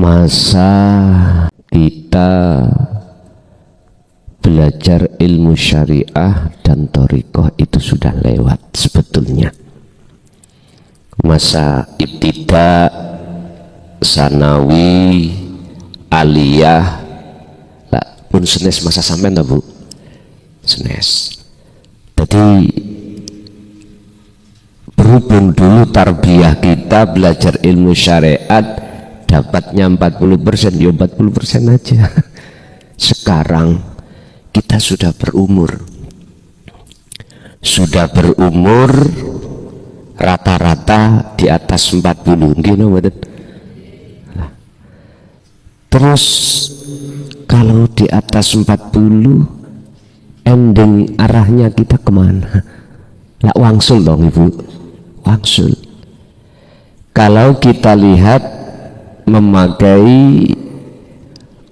masa kita belajar ilmu syariah dan thariqah itu sudah lewat sebetulnya. Masa ibtida, sanawi, aliyah, lah pun senes masa sampean ta Bu? Senes. Jadi berhubung dulu tarbiyah kita belajar ilmu syariat dapatnya 40%, ya 40% aja. Sekarang kita sudah berumur rata-rata di atas 40 gini. Terus kalau di atas 40 ending arahnya kita kemana? Lah wangsul dong Ibu, wangsul. Kalau kita lihat memakai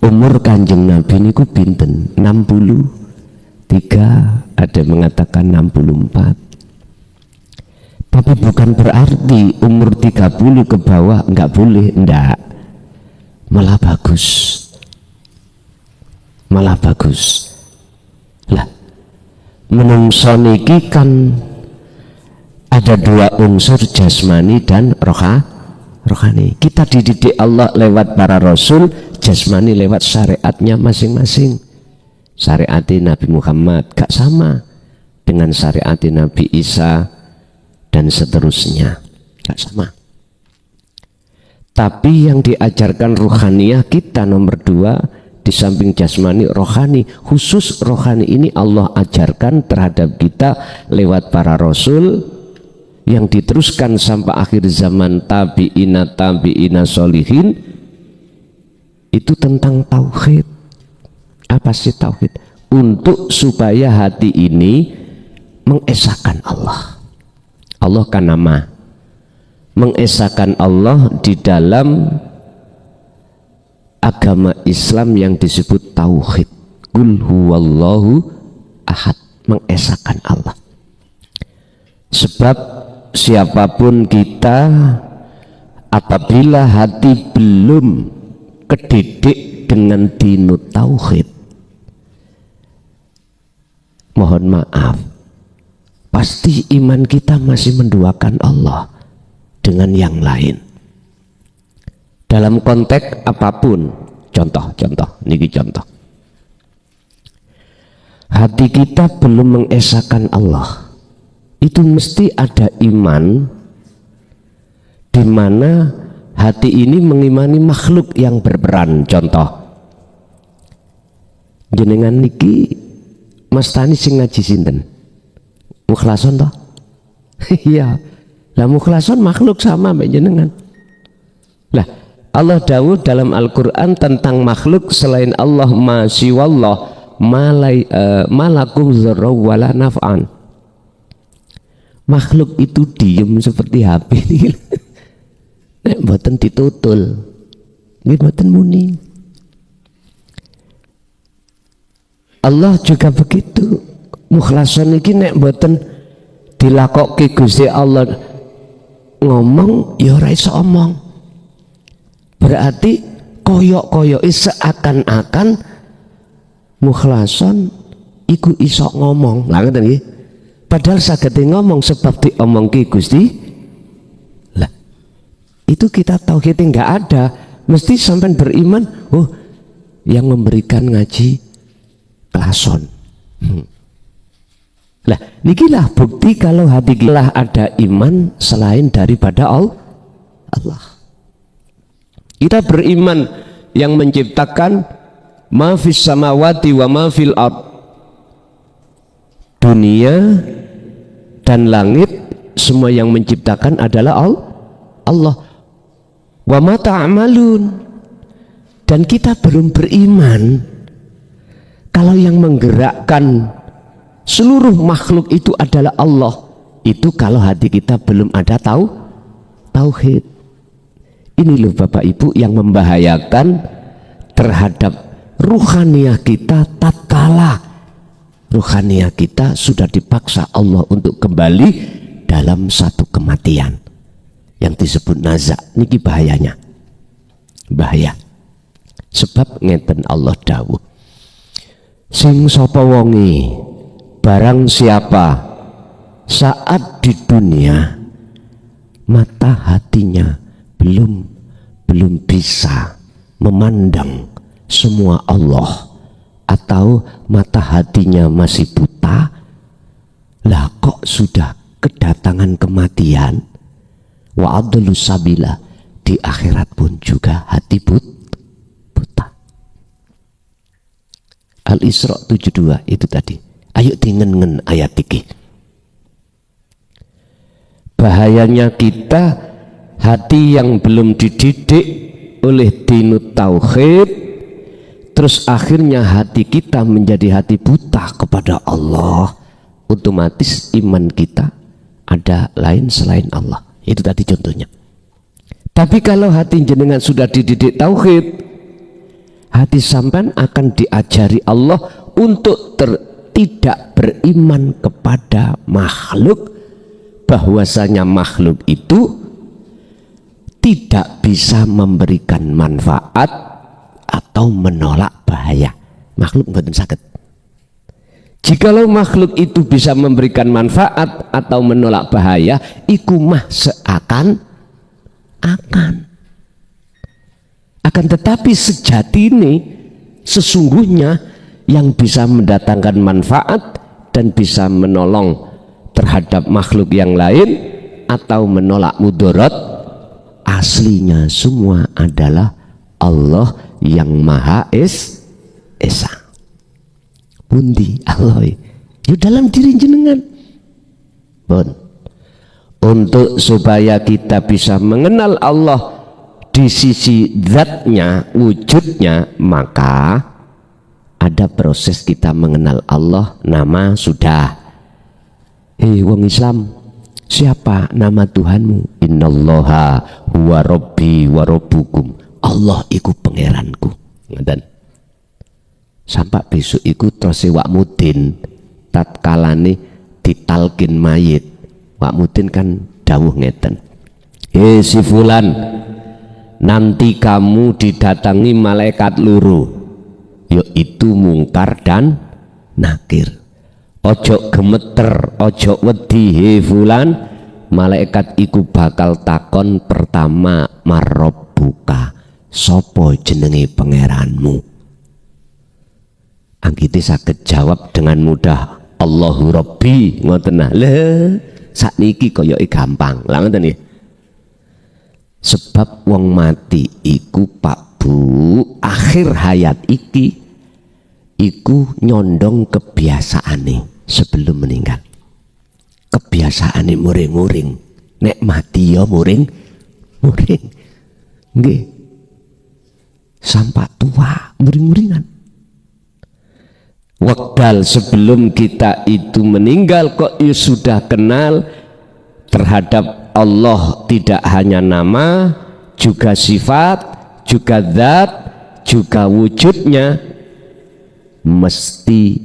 umur Kanjeng Nabi niku pinten? 63, ada mengatakan 64. Tapi bukan berarti umur 30 ke bawah enggak boleh, enggak. Malah bagus. Malah bagus. Lah, menungso niki kan ada dua unsur, jasmani dan rohani. Kita dididik Allah lewat para rasul, jasmani lewat syariatnya masing-masing. Syariat Nabi Muhammad gak sama dengan syariat Nabi Isa dan seterusnya, gak sama. Tapi yang diajarkan rohaniyah kita nomor 2 di samping jasmani, rohani. Khusus rohani ini Allah ajarkan terhadap kita lewat para rasul yang diteruskan sampai akhir zaman, tabi'ina solihin. Itu tentang tauhid. Apa sih tauhid? Untuk supaya hati ini mengesahkan Allah. Allah kan nama, mengesahkan Allah di dalam agama Islam yang disebut tauhid. Qul huwallahu ahad, mengesahkan Allah. Sebab siapapun kita, apabila hati belum kedidik dengan dinut tauhid, mohon maaf, pasti iman kita masih menduakan Allah dengan yang lain. Dalam konteks apapun, contoh, niki contoh. Hati kita belum mengesahkan Allah, itu mesti ada iman di mana hati ini mengimani makhluk yang berperan. Contoh, jenengan niki Mas Tani sing ngaji sinten? Mukhlason toh? Iya. Lah mukhlason makhluk sama mbak jenengan. Lah Allah dawuh dalam Al-Quran tentang makhluk selain Allah, ma siwallah malakum dzarra wala naf'an. Makhluk itu diem seperti HP ini. Nek mboten ditutul, nggih mboten muni. Allah juga begitu. Mukhlason iki nek mboten dilakokke Gusti Allah ngomong ya ora iso omong. Berarti koyok-koyoke seakan-akan mukhlason iku iso ngomong. Lah ngoten nggih. Padahal sagede ngomong sebab diomongke Gusti. Lah itu kita tauhid enggak ada. Mesti sampean beriman, oh yang memberikan ngaji klason. Lah nikilah bukti kalau hati kita ada iman selain daripada Allah. Kita beriman yang menciptakan ma fis samawati wa ma fil ard, dunia dan langit, semua yang menciptakan adalah Allah. Wa ma ta'malun, dan kita belum beriman kalau yang menggerakkan seluruh makhluk itu adalah Allah. Itu kalau hati kita belum ada tauhid. Ini loh Bapak Ibu yang membahayakan terhadap ruhaniyah kita tatkala ruhaniyah kita sudah dipaksa Allah untuk kembali dalam satu kematian yang disebut nazak. Niki bahayanya. bahaya. Sebab ngeten Allah dawuh, sing sapa wonge barang siapa saat di dunia mata hatinya belum bisa memandang semua Allah, atau mata hatinya masih buta, lah kok sudah kedatangan kematian, wa adlu sabila, di akhirat pun juga hati buta. Al-Isra 72 itu tadi. Ayo dingen ayat iki. Bahayanya kita hati yang belum dididik oleh dinut tauhid, terus akhirnya hati kita menjadi hati buta kepada Allah, otomatis iman kita ada lain selain Allah. Itu tadi contohnya. Tapi kalau hati jenengan sudah dididik tauhid, hati sampean akan diajari Allah untuk tidak beriman kepada makhluk, bahwasanya makhluk itu tidak bisa memberikan manfaat atau menolak bahaya. Makhluk mboten saged. Jikalau makhluk itu bisa memberikan manfaat atau menolak bahaya, iku mah akan tetapi sejati ini sesungguhnya yang bisa mendatangkan manfaat dan bisa menolong terhadap makhluk yang lain atau menolak mudarat, aslinya semua adalah Allah yang Maha Esa. Pundi Allah ya dalam diri jenengan. Bon. Untuk supaya kita bisa mengenal Allah di sisi zatnya, wujudnya, maka ada proses kita mengenal Allah. Nama sudah. Wong Islam, siapa nama Tuhanmu? Innallaha huwa rabbi wa rabbukum. Allah iku pangeranku. Ngoten. Sampai besok iku terus Wak Mudin tatkalane ditalkin mayit. Wak Mudin kan dawuh ngeten. Si fulan, nanti kamu didatangi malaikat loro, yaitu mungkar dan nakir. Ojo gemeter, ojo wedi, he fulan, malaikat iku bakal takon pertama, marabbuka, sopo jenenge pangeranmu. Anggite saged jawab dengan mudah, Allahu Rabbi, ngoten nah. Lha sakniki koyoke gampang. Lah ngoten nggih. Sebab wong mati iku Pak Bu, akhir hayat iki iku nyondong kebiasaane sebelum meninggal. Kebiasaane muring-muring, nek mati ya muring nggih, sampai tua muring-muringan. Wekdal sebelum kita itu meninggal kok ya sudah kenal terhadap Allah, tidak hanya nama, juga sifat, juga zat, juga wujudnya, mesti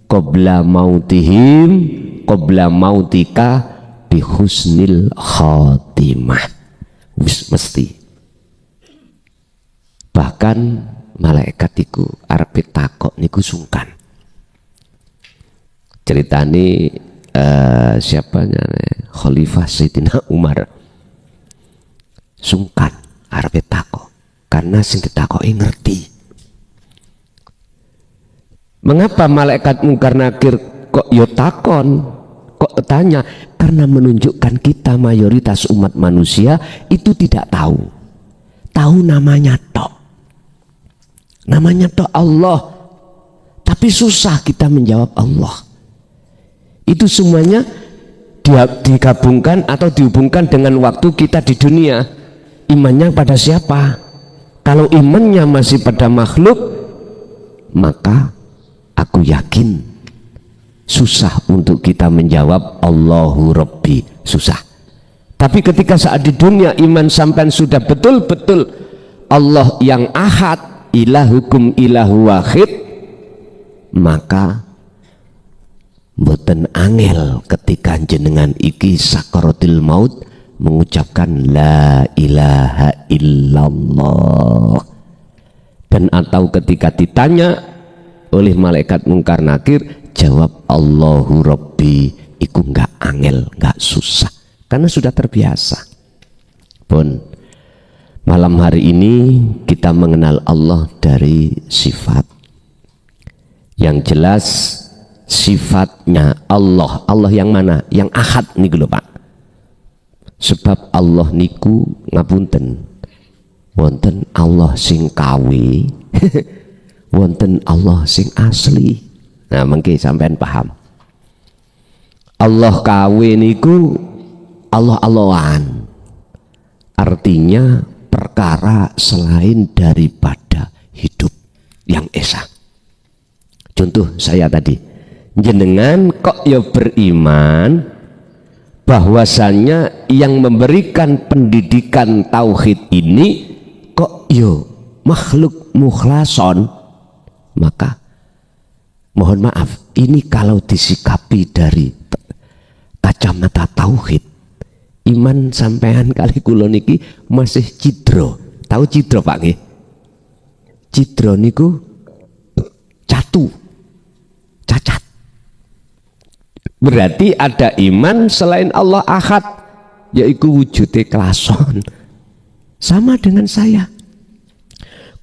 qabla mautihim, qabla mautika bihusnil khatimah. Mesti. Bahkan malaikat iku arep takok niku sungkan. Ceritani siapanya Khalifah Sayyidina Umar sungkan arep takok karena sing ditakoki ngerti. Mengapa malaikat mungkar nakir kok yo takon, kok tanya? Karena menunjukkan kita mayoritas umat manusia itu tidak tahu namanya tok. Namanya tok Allah, tapi susah kita menjawab Allah. Itu semuanya digabungkan atau dihubungkan dengan waktu kita di dunia. Imannya pada siapa? Kalau imannya masih pada makhluk, maka aku yakin susah untuk kita menjawab Allahu Rabbi, susah. Tapi ketika saat di dunia iman sampai sudah betul-betul Allah yang ahad, ilahukum ilahu wahid, maka mboten angel ketika jenengan iki sakaratul maut mengucapkan la ilaha illallah. Dan atau ketika ditanya oleh malaikat mungkar nakir, jawab Allahu Rabbi, iku nggak angel, nggak susah, karena sudah terbiasa. Pun malam hari ini kita mengenal Allah dari sifat. Yang jelas sifatnya Allah. Allah yang mana? Yang ahad nih lho Pak. Sebab Allah niku ngapunten, wonten Allah sing kawe, wonten Allah sing asli. Nah mengke sampean paham. Allah kawe niku Allah-Allahan. Artinya perkara selain daripada hidup yang esa. Contoh saya tadi, jenengan kok ya beriman bahwasannya yang memberikan pendidikan tauhid ini kok yo makhluk mukhlason, maka mohon maaf, ini kalau disikapi dari kacamata tauhid, iman sampean kali kula niki masih cidro. Tahu cidro Pak nggih? Cidro niku catu, cacat. Berarti ada iman selain Allah ahad, yaitu wujudnya kelason. Sama dengan saya.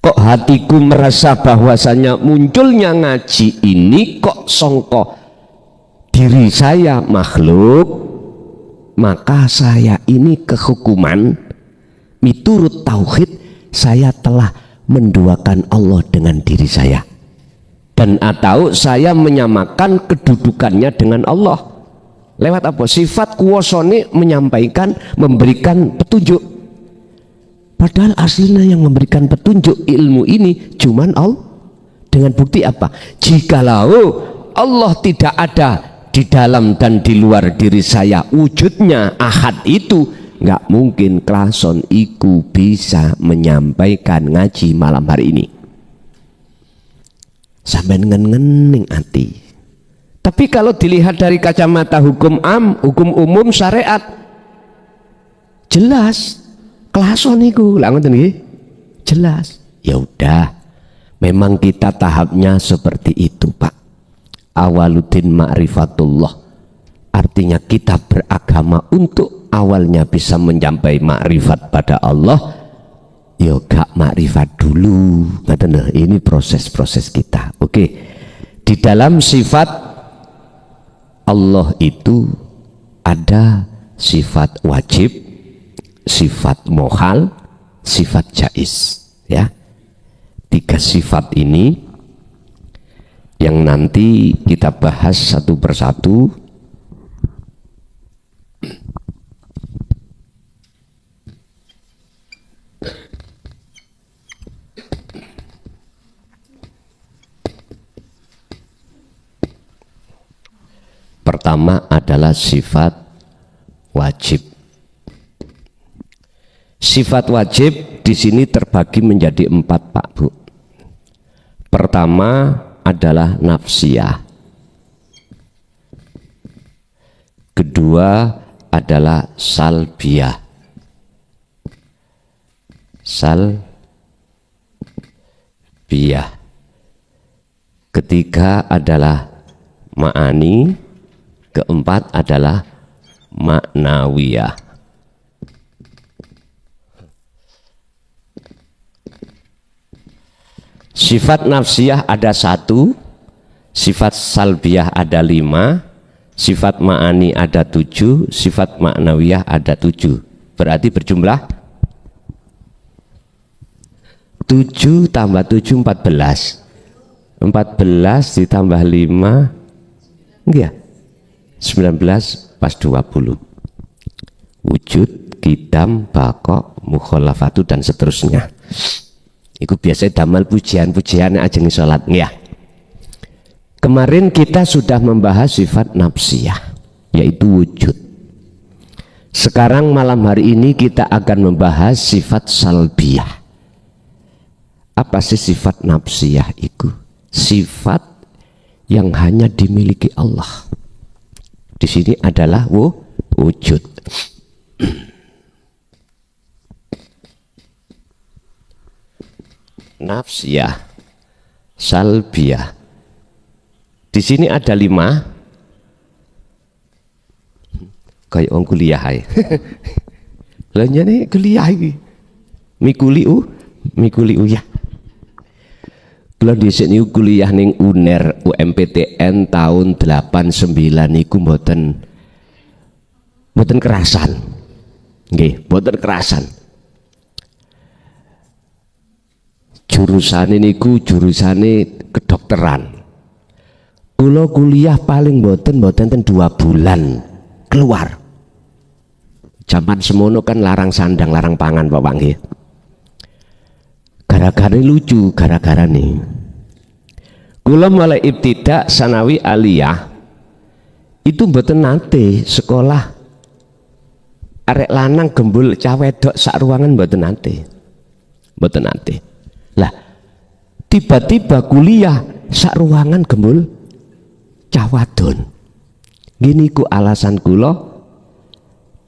Kok hatiku merasa bahwasanya munculnya ngaji ini kok songko diri saya makhluk, maka saya ini kehukuman miturut tauhid, saya telah menduakan Allah dengan diri saya. Dan atau saya menyamakan kedudukannya dengan Allah lewat apa? Sifat kuwasane menyampaikan, memberikan petunjuk, padahal aslinya yang memberikan petunjuk ilmu ini cuman Allah. Dengan bukti apa? Jikalau Allah tidak ada di dalam dan di luar diri saya, wujudnya ahad itu, nggak mungkin klason iku bisa menyampaikan ngaji malam hari ini. Sampai ngening hati. Tapi kalau dilihat dari kacamata hukum hukum umum syariat, jelas klason niku lah ngoten nggih. Jelas. Ya udah, memang kita tahapnya seperti itu Pak. Awaluddin ma'rifatullah, artinya kita beragama untuk awalnya bisa mencapai makrifat pada Allah. Yo gak makrifat dulu, ini proses-proses kita. Oke, di dalam sifat Allah itu ada sifat wajib, sifat mohal, sifat jaiz, ya. 3 sifat ini yang nanti kita bahas satu persatu. Pertama adalah sifat wajib. Sifat wajib di sini terbagi menjadi 4 Pak Bu. Pertama adalah nafsiyah. Kedua adalah salbiyah. Salbiyah. Ketiga adalah ma'ani. Keempat adalah maknawiyah. Sifat nafsiyah ada 1, sifat salbiyah ada 5, sifat ma'ani ada 7, sifat maknawiyah ada 7. Berarti berjumlah 7 tambah 7 14. 14 ditambah 5 enggak? 19 pas 20. Wujud, kidam, bakok, mukholafatu dan seterusnya. Itu biasanya damal pujian-pujian ajeng sholat ya. Kemarin kita sudah membahas sifat nafsiyah, yaitu wujud. Sekarang malam hari ini kita akan membahas sifat salbiyah. Apa sih sifat nafsiyah itu? Sifat yang hanya dimiliki Allah. Di sini adalah wujud. nafsiyah, salbiyah. Di sini ada 5. Kayak orang kuliah ae. Lah nyene kuliah iki. Mikuli ya. Kula dhisik niku kuliah ning UNER UMPTN tahun 89 niku mboten kerasan. Nggih, mboten kerasan. Jurusane niku jurusane kedokteran. Kula kuliah paling mboten 2 bulan keluar. Zaman semono kan larang sandang, larang pangan Bapak nggih. Gara-gara lucu, gara-gara nih. Kula mulai ibtidak sanawi aliyah itu mboten nate sekolah arek lanang gembul cah wedok sak ruangan mboten nate. Lah tiba-tiba kuliah sak ruangan gembul cah wadon. Gini ku alasan kula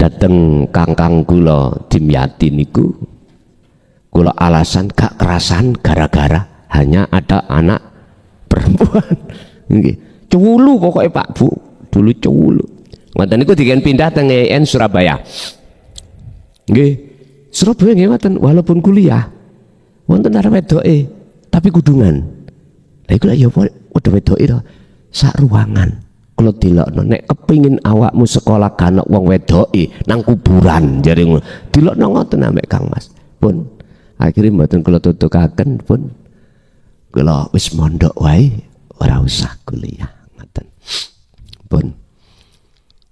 dateng kangkang kula Dimyati niku. Kula alasan gak kerasan gara-gara hanya ada anak perempuan. Nggih. Cuwulu pokoknya Pak Bu, dulu cuwulu. Ngoten niku diken pindah teng EN Surabaya. Nggih. Surabaya nggih ngoten walaupun kuliah wonten arep wedoke tapi kudungan. Lah iku lak ya padha wedoke to sak ruangan. Kula dilokno nek kepingin awakmu sekolah gak ana wong wedoke nang kuburan jare ngono. Dilokno ngoten ambek Kang Mas. Pun akhirnya mboten kula tutukaken pun kula wis mondok wae ora usah kuliah ngoten. Pun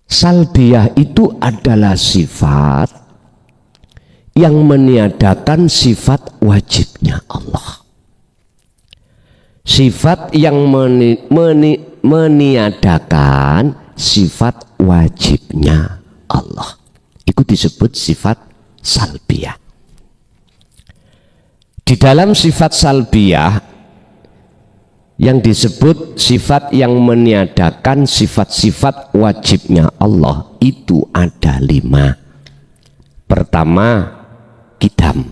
salbiyah itu adalah sifat yang meniadakan sifat wajibnya Allah. Sifat yang meniadakan sifat wajibnya Allah. Itu disebut sifat salbiyah. Di dalam sifat salbiyah yang disebut sifat yang meniadakan sifat-sifat wajibnya Allah itu ada 5. Pertama, qidam.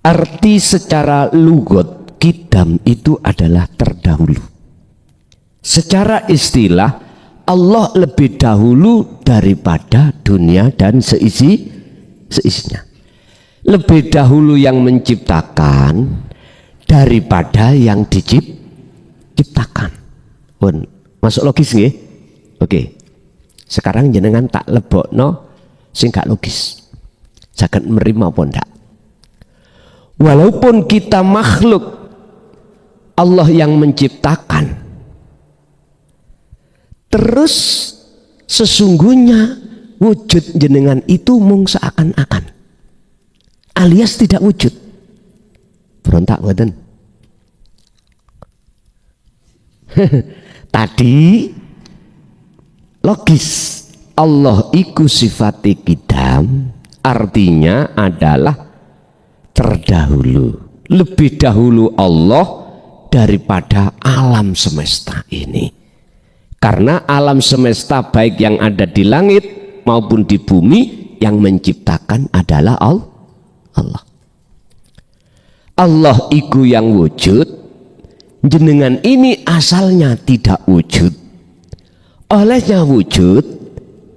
Arti secara lugot qidam itu adalah terdahulu. Secara istilah Allah lebih dahulu daripada dunia dan seisinya. Lebih dahulu yang menciptakan daripada yang diciptakan. Pun masuk logis nggih? Oke. Sekarang jenengan tak lebokno sing gak logis. Saged menerima apa ndak? Walaupun kita makhluk Allah yang menciptakan, terus sesungguhnya wujud jenengan itu mung seakan-akan alias tidak wujud. Berontak ngoten. Tadi logis Allah iku sifati qidam, artinya adalah terdahulu, lebih dahulu Allah daripada alam semesta ini. Karena alam semesta baik yang ada di langit maupun di bumi yang menciptakan adalah Allah. Allah iku yang wujud, jenengan ini asalnya tidak wujud. Olehnya wujud,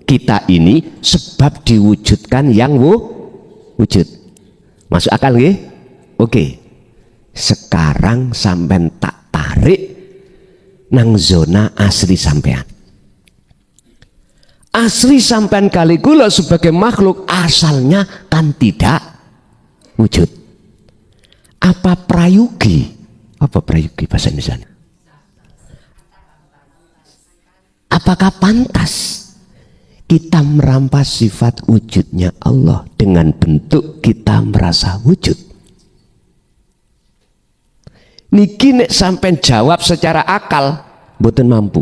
kita ini sebab diwujudkan yang wujud. Masuk akal nggih? Oke. Sekarang sampean tak tarik nang zona asli sampean. Asli sampean kali kula sebagai makhluk asalnya kan tidak wujud. Apa prayogi? Apa prayogi bahasa Indonesia? Apakah pantas kita merampas sifat wujudnya Allah dengan bentuk kita merasa wujud? Niki nek sampean jawab secara akal mboten mampu.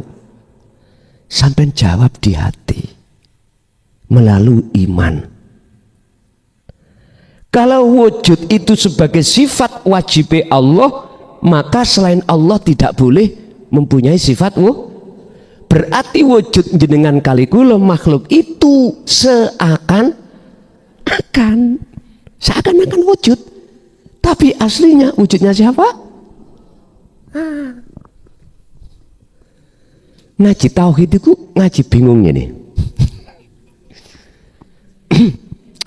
Sampean jawab di hati melalui iman. Kalau wujud itu sebagai sifat wajib Allah, maka selain Allah tidak boleh mempunyai sifat berarti wujud jenengan kali kula makhluk itu seakan-akan wujud, tapi aslinya wujudnya siapa? Ngaji tauhid itu ngaji bingungnya nih.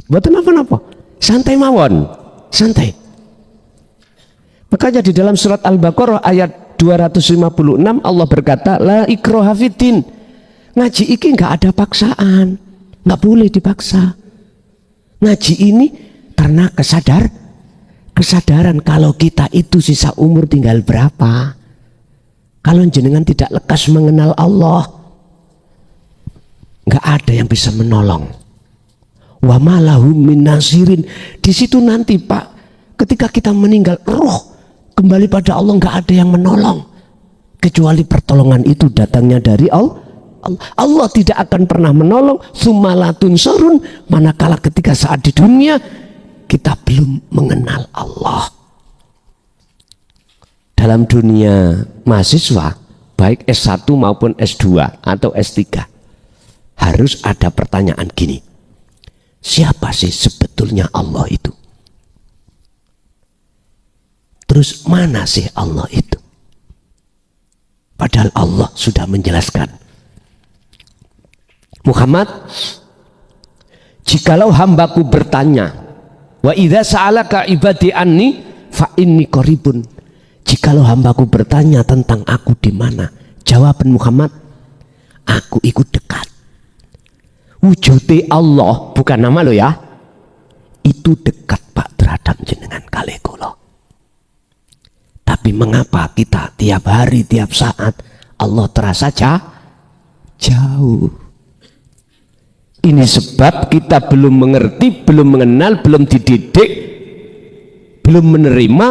Mboten napa-napa, santai mawon, santai. Makanya di dalam surat Al-Baqarah ayat 256 Allah berkata, la ikraha fiddin. Ngaji iki nggak ada paksaan, nggak boleh dipaksa. Ngaji ini karena kesadaran kalau kita itu sisa umur tinggal berapa. Kalau jenengan tidak lekas mengenal Allah, nggak ada yang bisa menolong. Wa malahum min nasirin. Di situ nanti Pak, ketika kita meninggal, roh kembali pada Allah, nggak ada yang menolong kecuali pertolongan itu datangnya dari Allah. Allah tidak akan pernah menolong summalatun sorun manakala ketika saat di dunia kita belum mengenal Allah. Dalam dunia mahasiswa baik S1 maupun S2 atau S3 harus ada pertanyaan gini, siapa sih sebetulnya Allah itu? Terus mana sih Allah itu? Padahal Allah sudah menjelaskan, Muhammad, jikalau hambaku bertanya, wa idza sa'alaka ibadi anni fa inni qaribun. Jikalau hambaku bertanya tentang aku di mana, jawaban Muhammad, aku ikut dekat. Wujudi Allah bukan nama lo ya, itu dekat Pak terhadap jenengan kali kula. Tapi mengapa kita tiap hari tiap saat Allah terasa jauh? Ini sebab kita belum mengerti, belum mengenal, belum dididik, belum menerima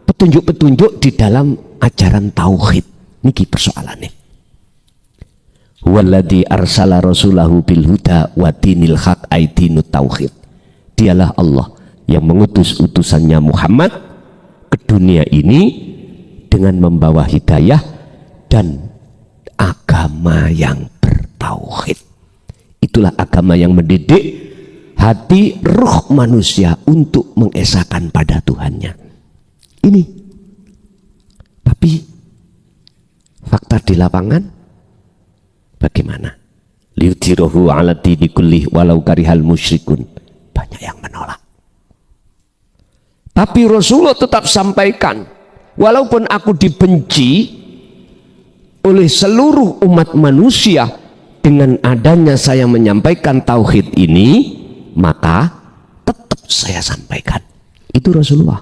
petunjuk-petunjuk di dalam ajaran tauhid. Niki persoalannya. Walladzi arsala rasulahu bil huda wa dinil haq aidinut tauhid. Dialah Allah yang mengutus utusannya Muhammad ke dunia ini dengan membawa hidayah dan agama yang bertauhid. Itulah agama yang mendidik hati ruh manusia untuk mengesahkan pada Tuhannya. Ini. Tapi fakta di lapangan bagaimana? Liudhirohu ala dini kullih walau karihal musyrikun. Banyak yang menolak. Tapi Rasulullah tetap sampaikan, walaupun aku dibenci oleh seluruh umat manusia, dengan adanya saya menyampaikan tauhid ini, maka tetap saya sampaikan. Itu Rasulullah.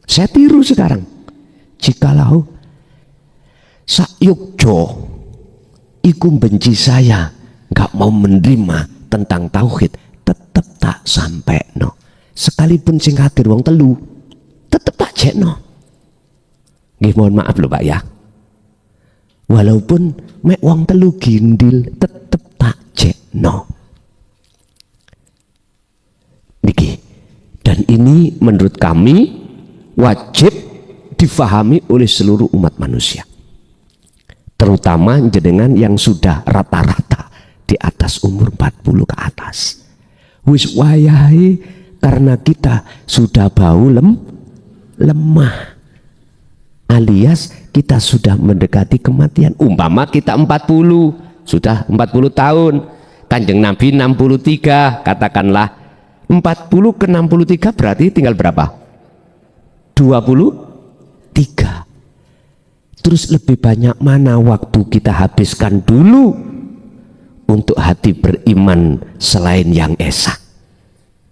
Saya tiru sekarang. Jikalau Yogyo iku benci saya, nggak mau menerima tentang tauhid, tetap tak sampai no. Sekalipun sing hadir wong telu, tetap tak jekno. Nggih mohon maaf lho Pak ya. Walaupun mek wong telu gindil, tetap tak jekno. Niki. Dan ini menurut kami wajib difahami oleh seluruh umat manusia. Terutama jenengan yang sudah rata-rata di atas umur 40 ke atas. Wis wayahe karena kita sudah bau lemah, alias kita sudah mendekati kematian. Umpama kita 40, sudah 40 tahun, Kanjeng Nabi 63, katakanlah 40 ke 63 berarti tinggal berapa? 23. Terus lebih banyak mana waktu kita habiskan dulu untuk hati beriman selain yang esa?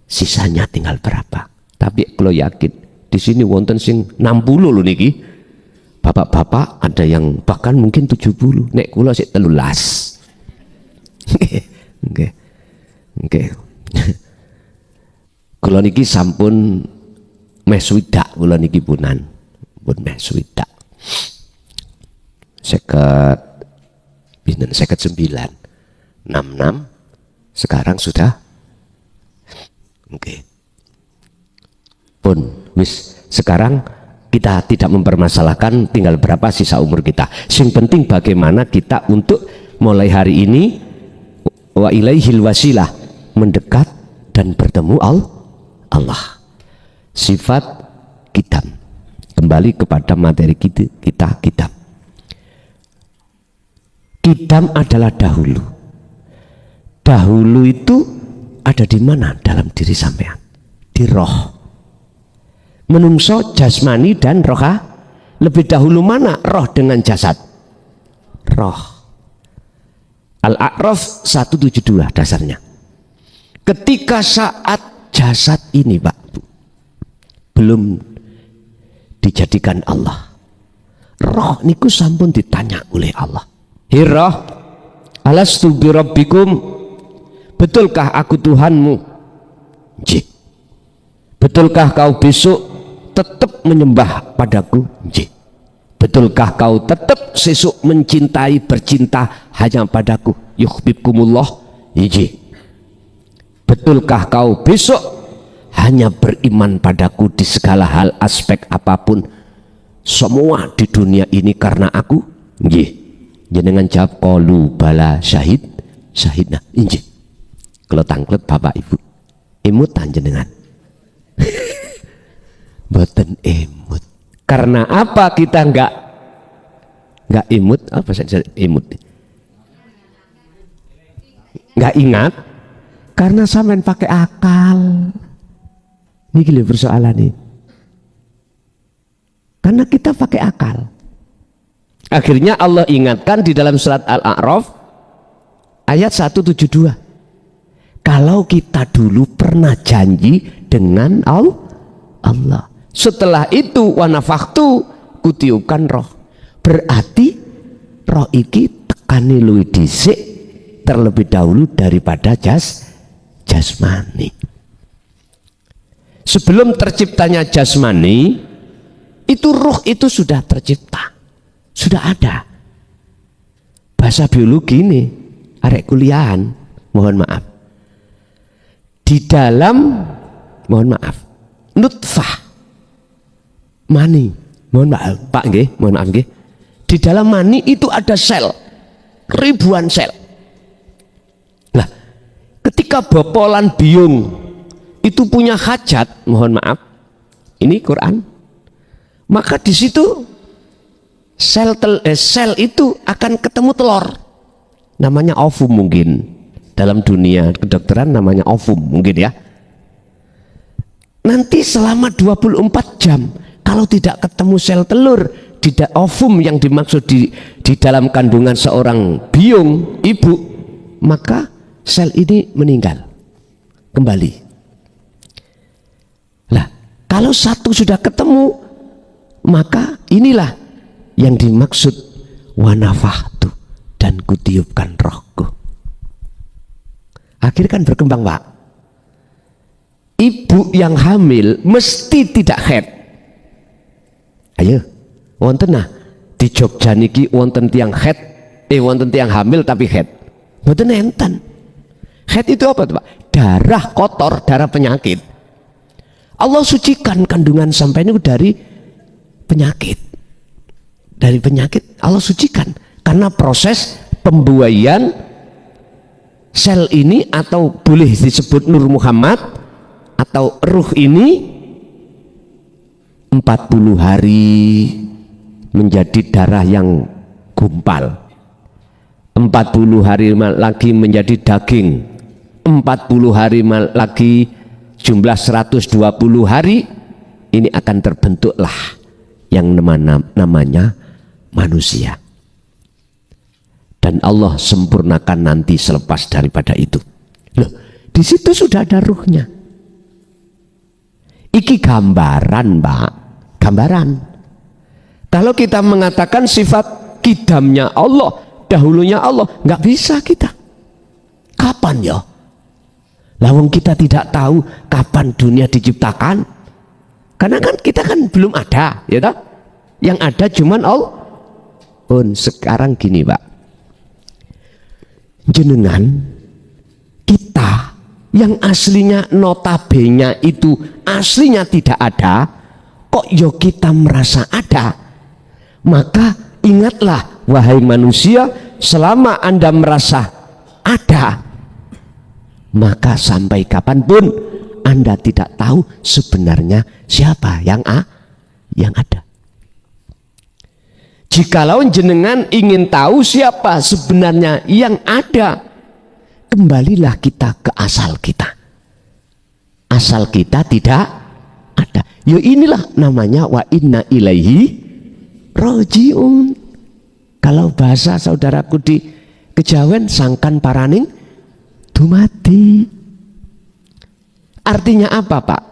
Sisanya tinggal berapa? Tapi kalau yakin di sini wonten sing 60 loh niki. Bapak-bapak ada yang bahkan mungkin 70. Nek kula sik 13. Nggih. Nggih. Kula niki sampun meh swidak kula niki punan. Pun meh swidak. 59, 66 sekarang sudah oke. Pun wis sekarang Kita tidak mempermasalahkan tinggal berapa sisa umur kita. Yang penting bagaimana kita untuk mulai hari ini wa ilaihil wasilah, mendekat dan bertemu Allah. Sifat kitab. Kembali kepada materi kita kitab. Kitab adalah dahulu. Dahulu itu ada di mana dalam diri sampean? Di roh. Menungso jasmani dan roha. Lebih dahulu mana roh dengan jasad? Roh. Al-A'raf 172 dasarnya. Ketika saat jasad ini Pak Bu, belum dijadikan Allah, roh niku sampun ditanya oleh Allah. Hirah, alastu birabbikum, betulkah aku Tuhanmu? Nggih. Betulkah kau besok tetap menyembah padaku? Nggih. Betulkah kau tetap sesuk mencintai, bercinta hanya padaku? Yuhibbukumullah? Nggih. Betulkah kau besok hanya beriman padaku di segala hal, aspek apapun, semua di dunia ini karena aku? Nggih. Jenengan jawab qalu bala syahidna. Nggih. Kalau tangklet Bapak Ibu imutan jenengan. Boten imut. Karena apa kita enggak imut? Apa saja imut? Enggak ingat? Karena sampean pakai akal. Ini lho persoalan nih. Karena kita pakai akal. Akhirnya Allah ingatkan di dalam surat Al-A'raf ayat 172. Kalau kita dulu pernah janji dengan Allah, setelah itu wanafaktu kutiupkan roh, berarti roh iki tekani luwih dhisik terlebih dahulu daripada jasmani. Sebelum terciptanya jasmani itu roh itu sudah tercipta, sudah ada. Bahasa biologi ini arek kuliahan, mohon maaf, di dalam, mohon maaf, nutfah mani, mohon maaf Pak nggih, mohon maaf nggih, di dalam mani itu ada sel, ribuan sel. Nah, ketika bopolan biung itu punya hajat, mohon maaf, ini Quran, maka di situ sel itu akan ketemu telur, namanya ovum, mungkin dalam dunia kedokteran namanya ovum mungkin ya. Nanti selama 24 jam kalau tidak ketemu sel telur di ovum yang dimaksud di dalam kandungan seorang biung ibu, maka sel ini meninggal kembali. Lah, kalau satu sudah ketemu, maka inilah yang dimaksud wanafahtu, dan kutiupkan rohku. Akhirnya kan berkembang Pak. Ibu yang hamil mesti tidak haid. Ayo, wonten nah di Jogja niki wonten tiang haid, wonten tiang hamil tapi haid. Mboten enten. Haid itu apa tuh Pak? Darah kotor, darah penyakit. Allah sucikan kandungan sampai ini dari penyakit. Dari penyakit Allah sucikan karena proses pembuaian sel ini, atau boleh disebut Nur Muhammad atau ruh ini 40 hari menjadi darah yang gumpal, 40 hari lagi menjadi daging, 40 hari lagi jumlah 120 hari ini akan terbentuklah yang namanya manusia. Dan Allah sempurnakan nanti selepas daripada itu. Loh, di situ sudah ada ruhnya. Iki gambaran Pak, gambaran. Kalau kita mengatakan sifat kidamnya Allah, dahulunya Allah, nggak bisa kita. Kapan ya? Lawang kita tidak tahu kapan dunia diciptakan. Karena kan kita kan belum ada, ya toh? Yang ada cuman Allah. Pun sekarang gini Pak, jenengan kita yang aslinya notabene itu aslinya tidak ada, kok yo kita merasa ada, maka ingatlah wahai manusia, selama Anda merasa ada, maka sampai kapanpun Anda tidak tahu sebenarnya siapa yang ada. Jikalau jenengan ingin tahu siapa sebenarnya yang ada, kembalilah kita ke asal kita. Asal kita tidak ada. Ya inilah namanya wa inna ilaihi rojiun. Kalau bahasa saudaraku di Kejawen, sangkan paraning dumati. Artinya apa, Pak?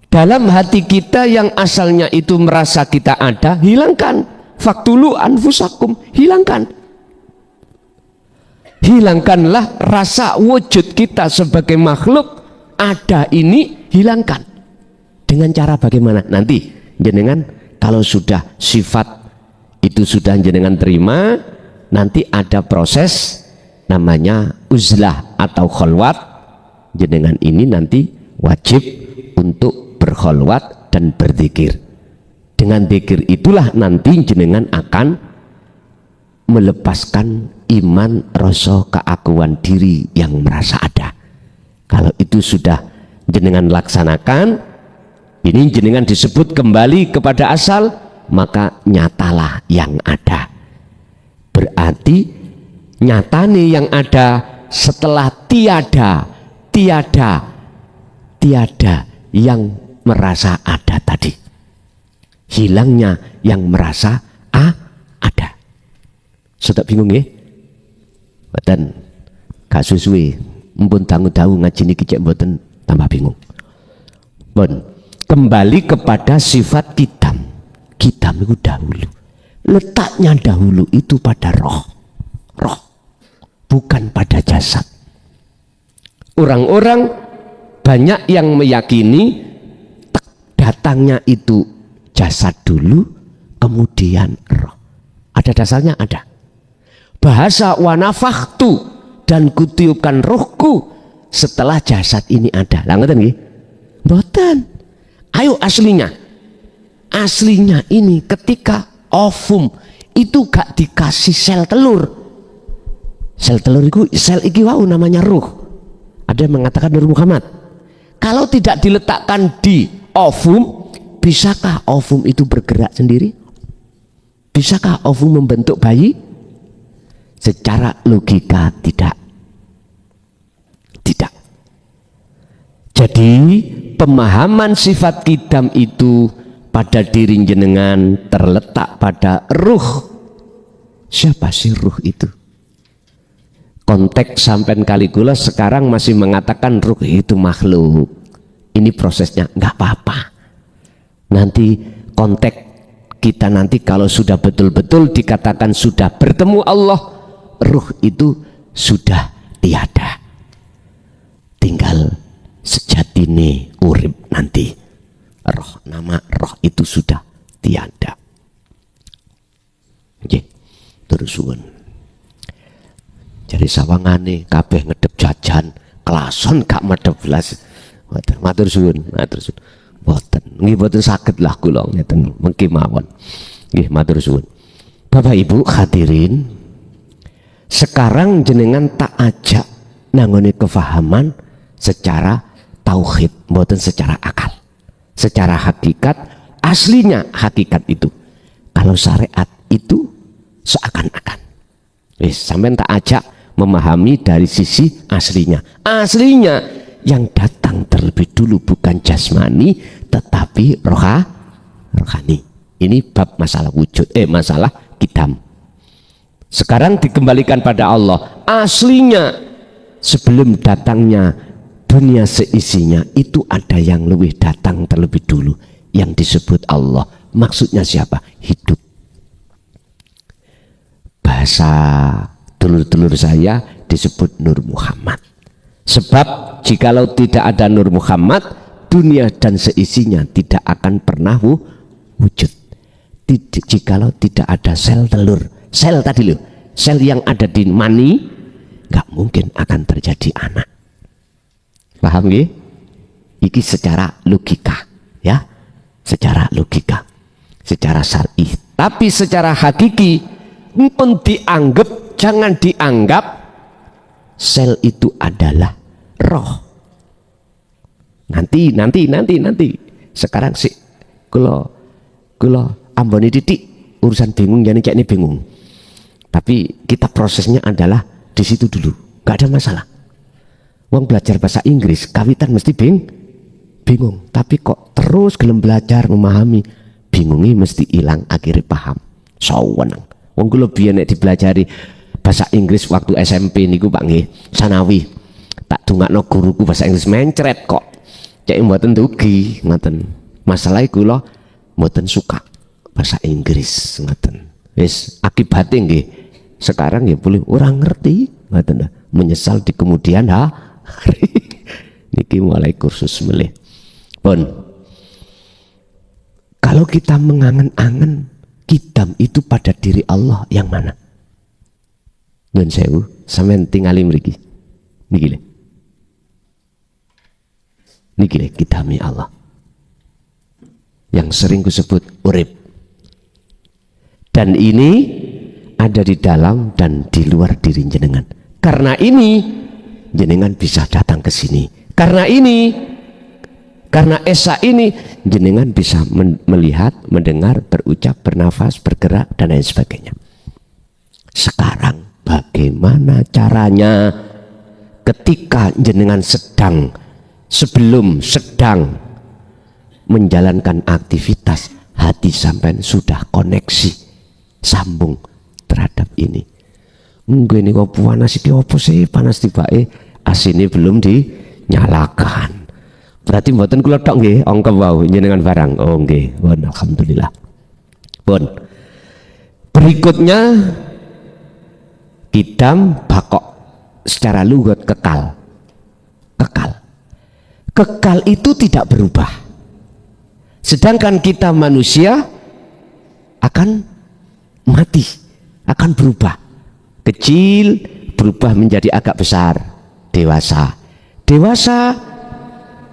Dalam hati kita yang asalnya itu merasa kita ada, hilangkan. Faktulu anfusakum, hilangkan. Hilangkanlah rasa wujud kita sebagai makhluk ada ini, hilangkan. Dengan cara bagaimana? Nanti jenengan kalau sudah sifat itu sudah jenengan terima, nanti ada proses namanya uzlah atau kholwat. Jenengan ini nanti wajib untuk berkholwat dan berzikir. Dengan zikir itulah nanti jenengan akan melepaskan iman, rasa keakuan diri yang merasa ada. Kalau itu sudah jenengan laksanakan, ini jenengan disebut kembali kepada asal, maka nyatalah yang ada. Berarti nyatane yang ada setelah tiada yang merasa ada tadi. Hilangnya yang merasa ada. Sudah bingung ya? Mboten gak susuwe, mumpun dangu-dangu ngaji niki cek mboten tambah bingung. Bon, kembali kepada sifat kitam. Kitam itu dahulu. Letaknya dahulu itu pada roh, bukan pada jasad. Orang-orang banyak yang meyakini datangnya itu jasad dulu, kemudian roh. Ada dasarnya? Ada. Bahasa wanafakhtu, dan kutiupkan rohku setelah jasad ini ada. Lah ngoten nggih? Mboten. Ayo aslinya. Aslinya ini ketika ovum itu gak dikasih sel telur. Sel telur itu sel iki wau namanya ruh. Ada yang mengatakan Nur Muhammad, kalau tidak diletakkan di ovum, bisakah ovum itu bergerak sendiri? Bisakah ovum membentuk bayi? Secara logika tidak. Jadi pemahaman sifat kidam itu pada diri jenengan terletak pada ruh. Siapa sih ruh itu? Konteks sampean Kaligula sekarang masih mengatakan ruh itu makhluk. Ini prosesnya, nggak apa-apa. Nanti konteks kita nanti kalau sudah betul-betul dikatakan sudah bertemu Allah, ruh itu sudah tiada. Tinggal sejatine urip nanti. Roh, nama roh itu sudah tiada. Oke, terus suwun. Jadi sawangane kabeh ngedep jajan, kelason gak medhep belas. Matur suwun, matur suwun. Mboten, nggih mboten saged lah kula ngeten mengki mawon. Nggih matur suwun. Bapak Ibu hadirin, sekarang jenengan tak ajak nangone kefahaman secara tauhid, mboten secara akal. Secara hakikat, aslinya hakikat itu. Kalau syariat itu seakan-akan. Sampean tak ajak memahami dari sisi aslinya. Aslinya yang datang terlebih dulu bukan jasmani tetapi rohani. Ini bab masalah wujud, masalah kidam. Sekarang dikembalikan pada Allah. Aslinya sebelum datangnya dunia seisinya itu ada yang lebih datang terlebih dulu yang disebut Allah. Maksudnya siapa? Hidup. Bahasa dulur-dulur saya disebut Nur Muhammad. Sebab jikalau tidak ada Nur Muhammad, dunia dan seisinya tidak akan pernah wujud. Jikalau tidak ada sel telur, sel tadi loh, sel yang ada di mani, nggak mungkin akan terjadi anak. Paham nggih? Iki secara logika, ya. secara logika, secara syar'i. Tapi secara hakiki pun dianggap, jangan dianggap sel itu adalah roh. Nanti. Sekarang sih kula amboni titik urusan bingung, jadi kayak ini bingung. Tapi kita prosesnya adalah di situ dulu, gak ada masalah. Wong belajar bahasa Inggris kawitan mesti bingung, tapi kok terus gelem belajar memahami, bingungnya mesti hilang, akhirnya paham. Saweneng. Wong kula biyen nek dipelajari bahasa Inggris waktu SMP niku Pak nggih, sanawi. Tak dongakno guruku bahasa Inggris mencret kok. Cek mboten dugi ngoten. Masalahe kula mboten suka bahasa Inggris ngoten. Wis akibatnya nggih sekarang ya boleh orang ngerti ngoten, menyesal di kemudian hari. Niki mulai kursus melih. Pun kalau kita mengangen-angen kidam itu pada diri Allah yang mana? Nyun sewu, sampean tingali mriki. Niki le kidami Allah. Yang sering kusebut urip. Dan ini ada di dalam dan di luar diri jenengan. Karena ini jenengan bisa datang ke sini. Karena esa ini jenengan bisa melihat, mendengar, berucap, bernafas, bergerak dan lain sebagainya. Sekarang bagaimana caranya ketika jenengan sebelum sedang menjalankan aktivitas, hati sampai sudah koneksi, sambung terhadap ini. Enggak, ini kok panas iki apa sih, panas tibake asine belum dinyalakan. Berarti mboten kula tok nggih angka wau jenengan barang. Oh nggih, pun alhamdulillah. Pun. Berikutnya kidam bakok secara lugat kekal. Kekal itu tidak berubah. Sedangkan kita manusia akan mati, akan berubah. Kecil berubah menjadi agak besar, dewasa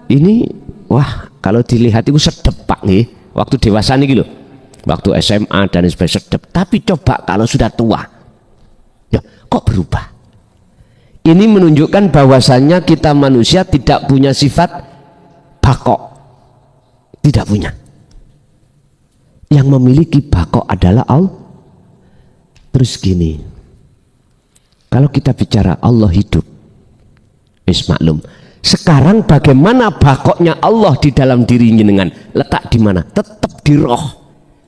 ini wah kalau dilihat itu sedep Pak nih, waktu dewasa nih loh, waktu SMA dan sebagainya sedep. Tapi coba kalau sudah tua, ya kok berubah? Ini menunjukkan bahwasannya kita manusia tidak punya sifat bakok, tidak punya. Yang memiliki bakok adalah Allah. Terus gini, kalau kita bicara Allah hidup, wis maklum. Sekarang bagaimana bakoknya Allah di dalam diri jenengan? Letak di mana? Tetap di roh.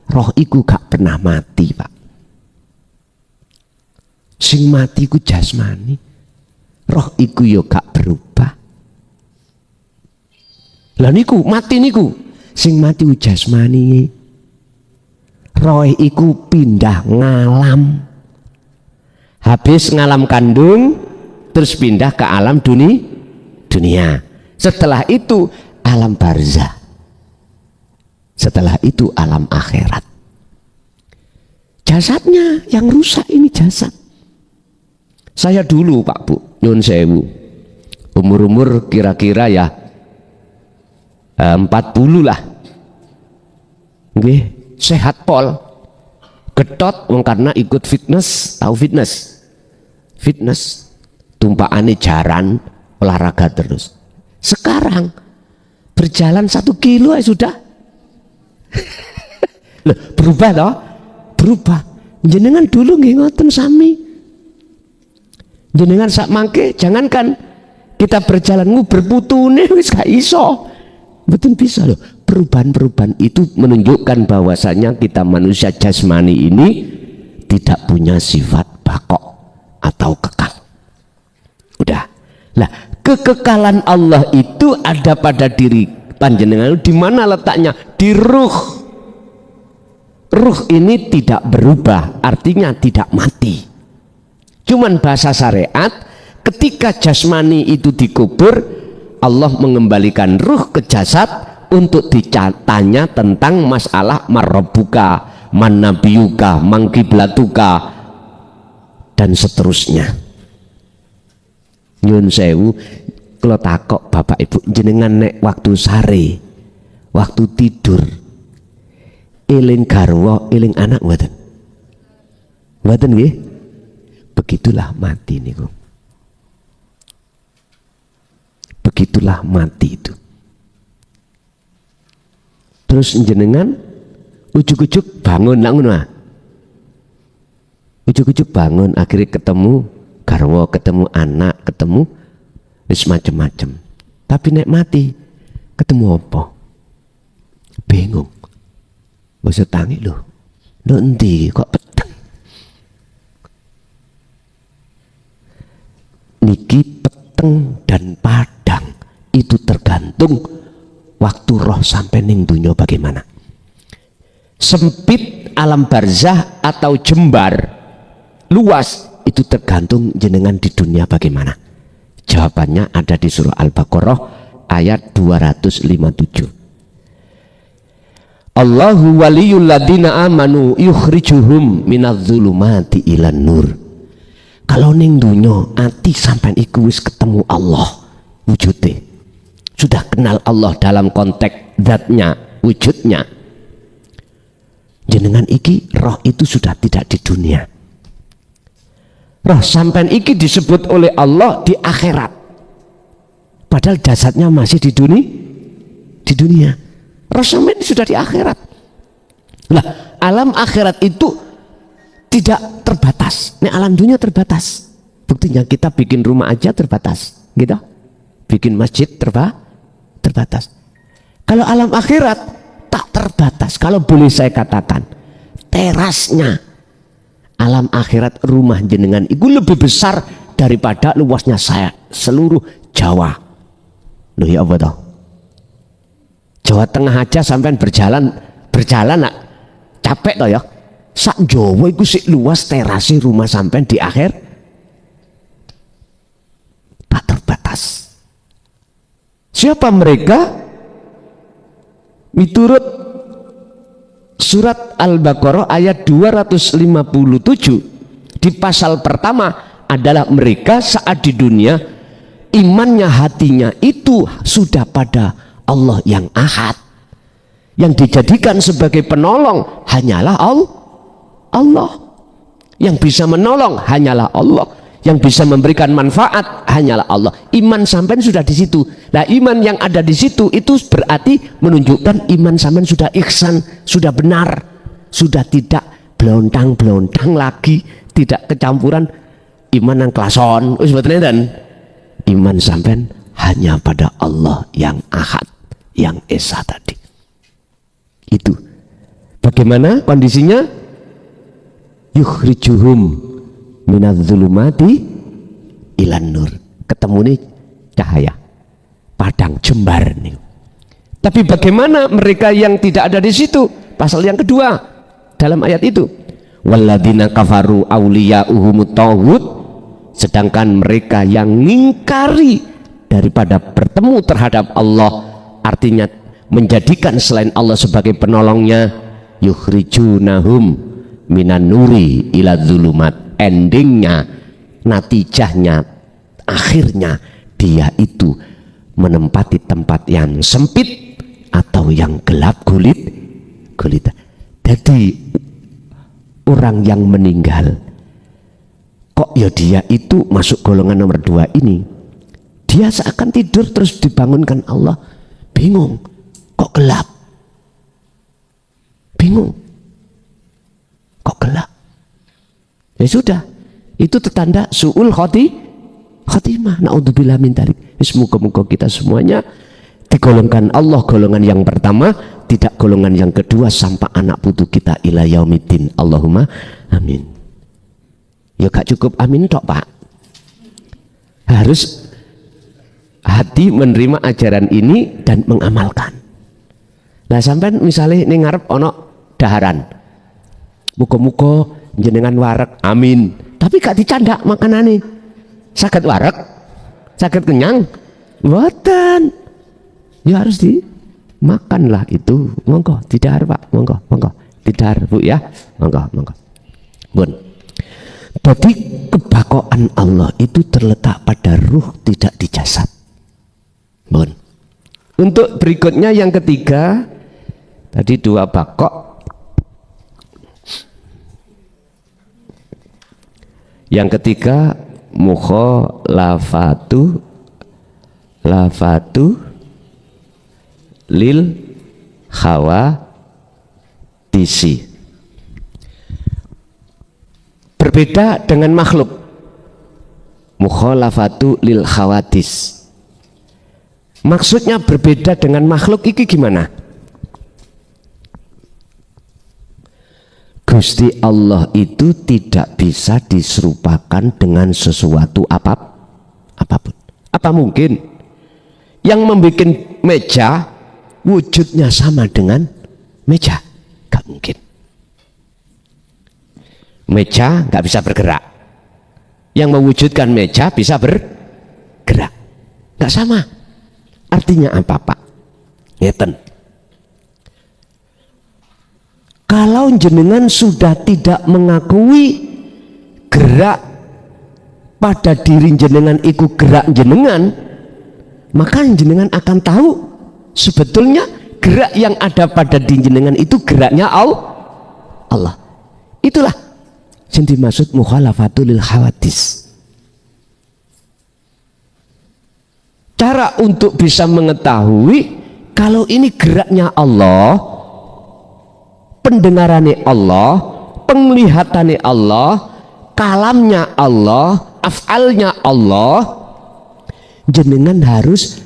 Roh iku gak pernah mati, Pak. Sing mati iku jasmani. Roh iku yo gak berubah. Lah niku mati niku. Sing mati ku jasmani. Roh iku pindah ngalam. Habis ngalam kandung terus pindah ke alam dunia. Setelah itu alam barzah. Setelah itu alam akhirat. Jasadnya yang rusak ini jasad. Saya dulu Pak Bu, nyun sewu, umur kira-kira ya 40 lah. Nggih, sehat pol. Getot karena ikut fitness, tahu fitness tumpakane jaran, olahraga terus. Sekarang berjalan 1 kilo sudah loh, berubah toh, berubah. Jenengan dulu nggih ngoten sami. Jenengan sak mangke jangankan kita berjalan berputune wis gak iso. Betul bisa loh. Perubahan-perubahan itu menunjukkan bahwasanya kita manusia jasmani ini tidak punya sifat bakok atau kekal. Udah. Lah, kekekalan Allah itu ada pada diri panjenengan. Di mana letaknya? Di ruh. Ruh ini tidak berubah, artinya tidak mati. Cuman bahasa syariat, ketika jasmani itu dikubur, Allah mengembalikan ruh ke jasad untuk ditanya tentang masalah marrobuka, manabiyuka, mangkiblatuka dan seterusnya. Nyun sewu, kalau takok Bapak Ibu jenengan nek waktu sare, waktu tidur eling garwa, eling anak mboten? Mboten nggih? Begitulah mati niku. Begitulah mati itu. Terus jenengan ujuk-ujuk bangun lah ngono. Ujuk-ujuk bangun, akhirnya ketemu garwa, ketemu anak, ketemu wis macem-macem. Tapi nek mati ketemu apa? Bingung. Masa tangi lho. Lho endi kok peteng? Niki peteng dan padang itu tergantung waktu roh sampai ning dunya bagaimana. Sempit alam barzah atau jembar luas itu tergantung jenengan di dunia bagaimana. Jawabannya ada di surah Al-Baqarah ayat 257. Allahu waliyul ladina amanu yukhrijuhum minadh-dhulumati ilan nur. Kalau ning dunya ati sampean iku wis ketemu Allah wujude, sudah kenal Allah dalam konteks zatnya, wujudnya, jenengan iki roh itu sudah tidak di dunia. Roh sampean iki disebut oleh Allah di akhirat, padahal jasadnya masih di dunia. Roh sampean sudah di akhirat. Lah, alam akhirat itu tidak terbatas. Ini alam dunia terbatas. Buktinya kita bikin rumah aja terbatas, gitu. Bikin masjid terbatas. Kalau alam akhirat tak terbatas. Kalau boleh saya katakan, terasnya alam akhirat rumah jenengan itu lebih besar daripada luasnya saya seluruh Jawa. Loh ya apa toh? Jawa Tengah aja sampai berjalan nak capek toh ya. Sak Jawa itu sih luas terasi rumah sampai di akhir tak terbatas. Siapa mereka? Miturut surat Al-Baqarah ayat 257 di pasal pertama adalah mereka saat di dunia imannya, hatinya itu sudah pada Allah yang ahad, yang dijadikan sebagai penolong hanyalah Allah, yang bisa menolong hanyalah Allah, yang bisa memberikan manfaat hanyalah Allah. Iman sampean sudah di situ. Nah, iman yang ada di situ itu berarti menunjukkan iman sampean sudah ihsan, sudah benar, sudah tidak belontang-belontang lagi, tidak kecampuran iman yang klason. Sebetulnya dan iman sampean hanya pada Allah yang ahad, yang esa tadi. Itu bagaimana kondisinya? Yukhrijuhum minadh-dhulumati ilan nur. Ketemu nih cahaya, padang jembar nih. Tapi bagaimana mereka yang tidak ada di situ? Pasal yang kedua dalam ayat itu, walladzina kafaru awliya'uhumut taghut, sedangkan mereka yang ngingkari daripada bertemu terhadap Allah, artinya menjadikan selain Allah sebagai penolongnya, yukhrijunahum minan nuri ila dzulumat. Endingnya, natijahnya, akhirnya dia itu menempati tempat yang sempit atau yang gelap gulita. Jadi orang yang meninggal kok ya dia itu masuk golongan nomor 2 ini, dia seakan tidur terus dibangunkan Allah, bingung kok gelap, bingung kok gelap. Ya sudah, itu tertanda su'ul khotimah. Naudzubillah min dzalik. Semoga-moga kita semuanya digolongkan Allah golongan yang pertama, tidak golongan yang kedua sampai anak putu kita ila yaumiddin. Allahumma amin. Ya gak cukup amin tok, Pak. Harus hati menerima ajaran ini dan mengamalkan. Nah, sampai misalnya ini ngarep ono daharan, muka-muka jenengan warak, amin. Tapi gak dicandak makanane. Saged warak, saged kenyang, mboten. Ya harus dimakanlah itu. Monggo, didahar Pak, monggo. Didahar Bu ya, monggo. Bun. Jadi kebakoan Allah itu terletak pada ruh, tidak di jasad. Bun. Untuk berikutnya yang ketiga, tadi 2 bakok, Yang ketiga mukhalafatu lil khawadisi, berbeda dengan makhluk. Mukhalafatu lil khawadis maksudnya berbeda dengan makhluk iki gimana? Gusti Allah itu tidak bisa diserupakan dengan sesuatu apapun. Apa mungkin yang membuat meja wujudnya sama dengan meja? Gak mungkin. Meja gak bisa bergerak, yang mewujudkan meja bisa bergerak. Gak sama. Artinya apa Pak? Ngeten. Kalau jenengan sudah tidak mengakui gerak pada diri jenengan itu gerak jenengan, maka jenengan akan tahu sebetulnya gerak yang ada pada diri jenengan itu geraknya Allah. Itulah yang dimaksud mukhalafatul lil khawadis. Cara untuk bisa mengetahui kalau ini geraknya Allah, pendengarannya Allah, penglihatannya Allah, kalamnya Allah, af'alnya Allah, jenengan harus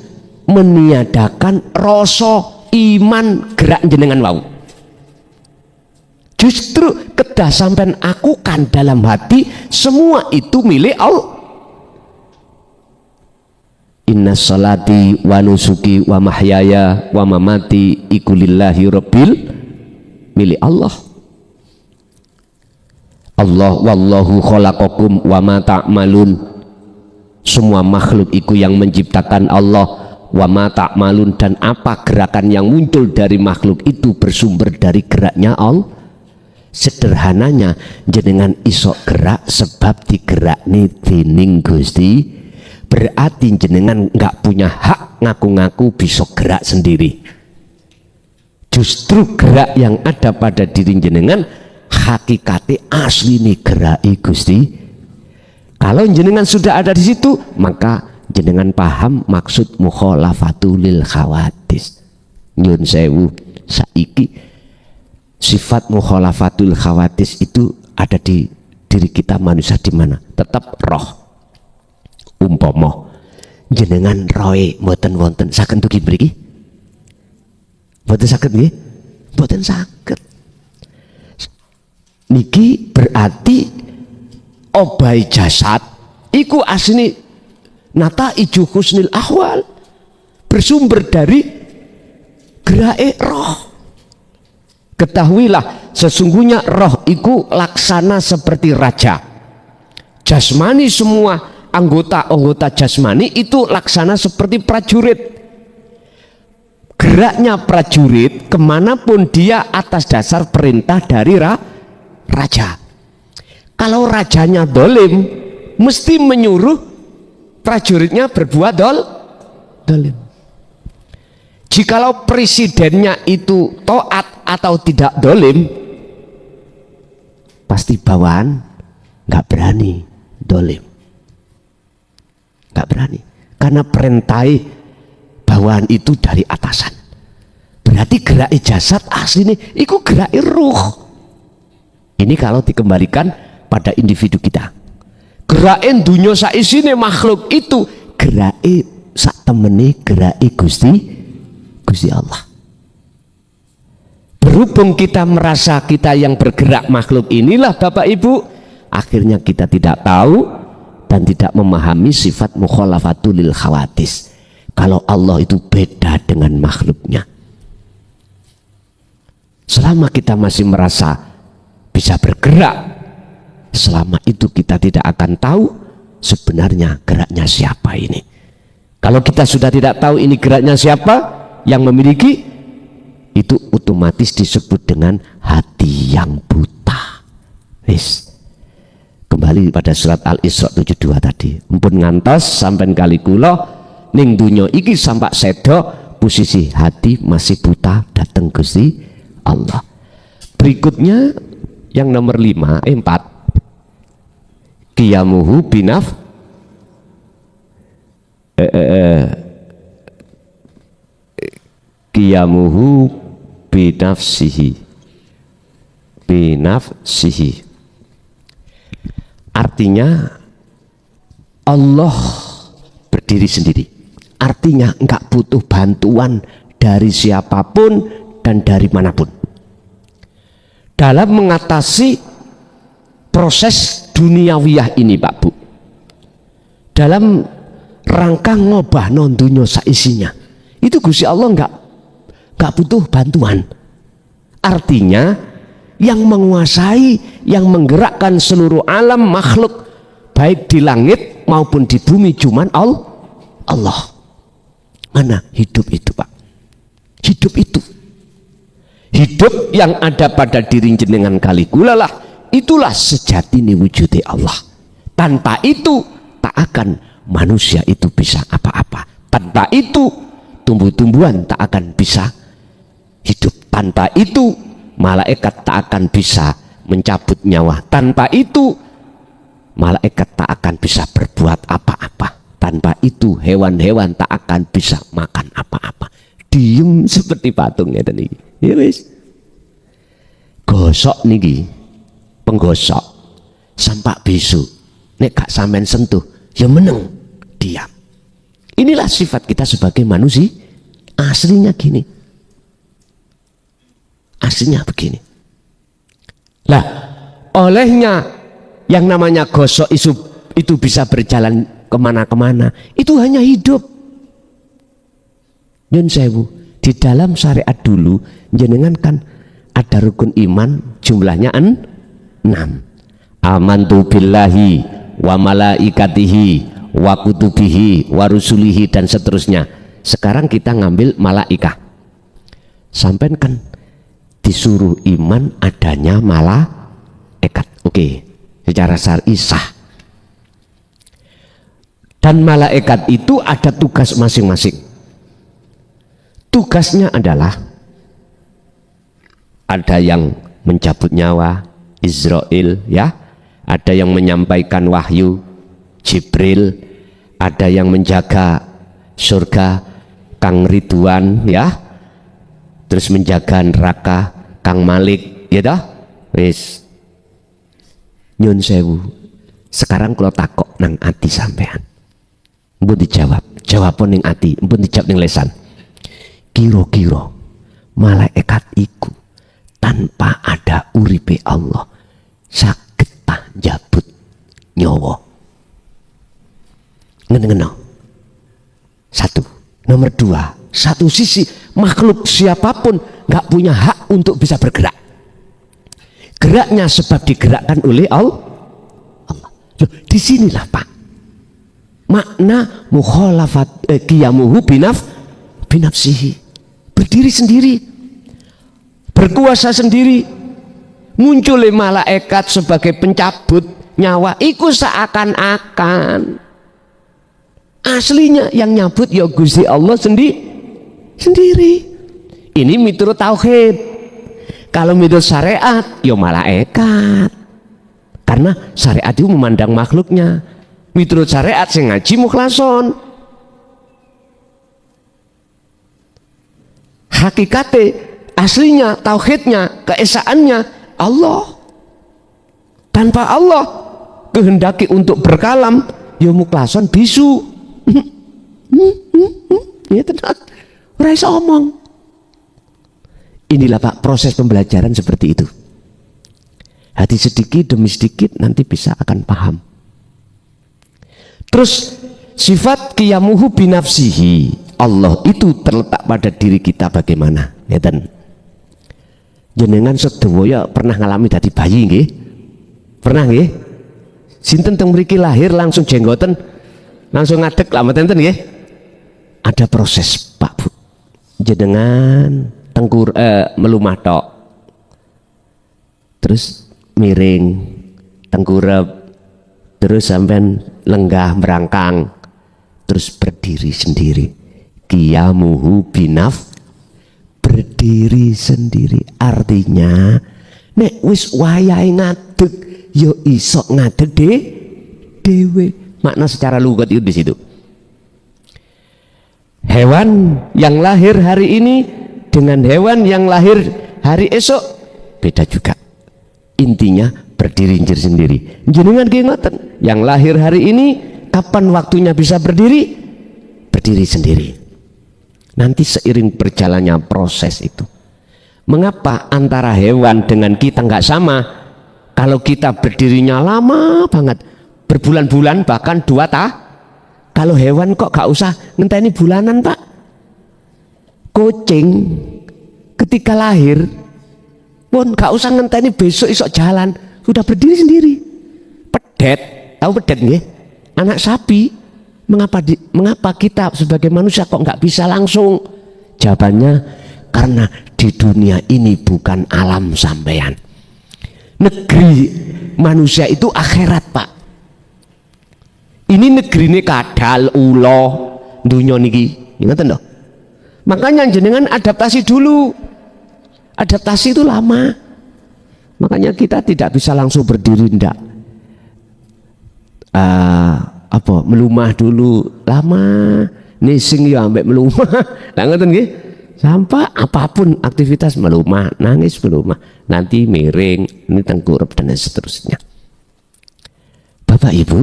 meniadakan rasa iman gerak jenengan wau. Justru kedah sampean akukan dalam hati semua itu milik Allah. Inna salati wa nusuki wa mahyaya wa mamati iku lillahi rabbil, milik Allah. Allah wallahu khalaqakum wa ma ta'malun, semua makhluk itu yang menciptakan Allah, wa ma ta'malun, dan apa gerakan yang muncul dari makhluk itu bersumber dari geraknya Allah. Sederhananya jenengan isok gerak sebab digerakni dening Gusti, berarti jenengan nggak punya hak ngaku-ngaku bisa gerak sendiri. Justru gerak yang ada pada diri jenengan hakikatnya asli nih gerak Gusti. Kalau jenengan sudah ada di situ, maka jenengan paham maksud mukhalafatul lil khawadis. Nyun sewu, saiki sifat mukhalafatul khawadis itu ada di diri kita manusia di mana? Tetap roh. Umpama jenengan roe mboten wonten saged dugi mriki? Mboten saged nggih? Mboten saged. Niki berarti obai jasad iku asli nata iju husnil ahwal, bersumber dari gerake roh. Ketahuilah sesungguhnya roh iku laksana seperti raja. Jasmani semua anggota jasmani itu laksana seperti prajurit. Geraknya prajurit kemanapun dia atas dasar perintah dari raja. Kalau rajanya dolim, mesti menyuruh prajuritnya berbuat dolim. Jikalau presidennya itu taat atau tidak dolim, pasti bawahan nggak berani dolim. Gak berani, karena perintai bawahan itu dari atasan. Berarti gerak jasad asli nih, itu gerak ruh. Ini kalau dikembalikan pada individu kita. Gerak dunia saisine makhluk itu gerak sak temene gerak Gusti Allah. Berhubung kita merasa kita yang bergerak makhluk inilah Bapak Ibu, akhirnya kita tidak tahu dan tidak memahami sifat mukhalafatul lil khawadis. Kalau Allah itu beda dengan makhluknya. Selama kita masih merasa bisa bergerak, selama itu kita tidak akan tahu sebenarnya geraknya siapa ini. Kalau kita sudah tidak tahu ini geraknya siapa yang memiliki, itu otomatis disebut dengan hati yang buta. Wis. Kembali pada surat Al-Isra 72 tadi, mpun ngantos sampai kali kula ning dunya iki sampak sedo posisi hati masih buta dateng Gusti Allah. Berikutnya yang nomor 4, qiyamuhu qiyamuhu binafsihi. Artinya Allah berdiri sendiri. Artinya enggak butuh bantuan dari siapapun dan dari manapun dalam mengatasi proses duniawiyah ini, Pak Bu, dalam rangka ngobah nondunya saisinya. Itu Gusti Allah enggak butuh bantuan. Artinya yang menguasai, yang menggerakkan seluruh alam makhluk baik di langit maupun di bumi cuman Allah. Mana hidup itu, Pak? Hidup itu, hidup yang ada pada diri jenengan kaligula lah, itulah sejati ni wujudi Allah. Tanpa itu tak akan manusia itu bisa apa-apa. Tanpa itu tumbuh-tumbuhan tak akan bisa hidup. Tanpa itu malaikat tak akan bisa mencabut nyawa. Tanpa itu malaikat tak akan bisa berbuat apa-apa. Tanpa itu hewan-hewan tak akan bisa makan apa-apa. Diem seperti patungnya tadi. Ya wis. Gosok niki, penggosok sampak bisu. Nek gak sampean sentuh, ya meneng, diam. Inilah sifat kita sebagai manusia. Aslinya gini. Aslinya begini. Lah, olehnya yang namanya gosok itu bisa berjalan kemana-kemana. Itu hanya hidup. Nyun sewu, di dalam syariat dulu jenengan kan ada rukun iman jumlahnya 6. Amantu billahi wa malaikatihi wa kutubihi wa rusulihi dan seterusnya. Sekarang kita ngambil malaikah. Sampai kan disuruh iman adanya malaikat. Oke, secara syar'i sah. Dan malaikat itu ada tugas masing-masing. Tugasnya adalah ada yang mencabut nyawa, Israel, ya, ada yang menyampaikan wahyu, Jibril, ada yang menjaga surga, Kang Ridwan, ya, terus menjaga neraka, Kang Malik, ya dah, wis. Nyun sewu. Sekarang kalau takok nang ati sampean, mbun dijawab, jawabon ning ati, mbun dijawab ning lesan. Kira-kira malaikat iku tanpa ada uripe Allah saged ta njabut nyawa. Ngene-ngene. Satu. Nomor dua, satu sisi makhluk siapapun nggak punya hak untuk bisa bergerak. Geraknya sebab digerakkan oleh Allah. Loh, disinilah Pak makna mukhalafat qiyamuhu binafsihi. Berdiri sendiri, berkuasa sendiri, muncul malaikat sebagai pencabut nyawa. Iku seakan-akan aslinya yang nyabut ya Gusti Allah sendiri. Ini miturut tauhid. Kalau miturut syariat ya malaikat, karena syariat itu memandang makhluknya. Miturut syariat sing ngaji mukhlason. Hakikate, aslinya, tauhidnya, keesaannya Allah. Tanpa Allah kehendaki untuk berkalam, ya mukhlason bisu. Ya tenang, ora iso omong. Inilah Pak proses pembelajaran seperti itu. Hati sedikit demi sedikit nanti bisa akan paham. Terus sifat qiyamuhu binafsihi. Allah itu terletak pada diri kita bagaimana, ngeten. Jenengan sedaya pernah ngalami dadi bayi nggih? Pernah nggih? Sinten teng mriki lahir langsung jenggoten, langsung ngadeg lah mboten nggih? Ada proses, Pak Bu. Jenengan melumah tok. Terus miring, tengkurep, terus sampean lenggah merangkang, terus berdiri sendiri. Qiyamuhu berdiri sendiri. Artinya nek wis wayahe ngadeg ya iso ngadeg dewe. Makna secara lugat itu di situ. Hewan yang lahir hari ini dengan hewan yang lahir hari esok beda juga. Intinya berdiri sendiri. Jenengan ngoten, yang lahir hari ini kapan waktunya bisa berdiri? Berdiri sendiri. Nanti seiring berjalannya proses itu. Mengapa antara hewan dengan kita nggak sama? Kalau kita berdirinya lama banget, berbulan-bulan bahkan 2 tahun. Kalau hewan kok gak usah ngenteni bulanan, Pak. Kucing ketika lahir pun gak usah ngenteni besok isok jalan, sudah berdiri sendiri. Pedet, tahu pedet nggih? Anak sapi. Mengapa kita sebagai manusia kok nggak bisa langsung? Jawabannya karena di dunia ini bukan alam sampean. Negeri manusia itu akhirat, Pak. Ini negeri ini kadal ulo dunia niki, ingat toh? Makanya jenengan adaptasi dulu. Adaptasi itu lama. Makanya kita tidak bisa langsung berdiri ndak. Melumah dulu lama, nising ya ambek melumah. Lah ngoten nggih. Sampai apapun aktivitas melumah, nangis melumah, nanti miring, ini tengkurap dan seterusnya. Bapak Ibu,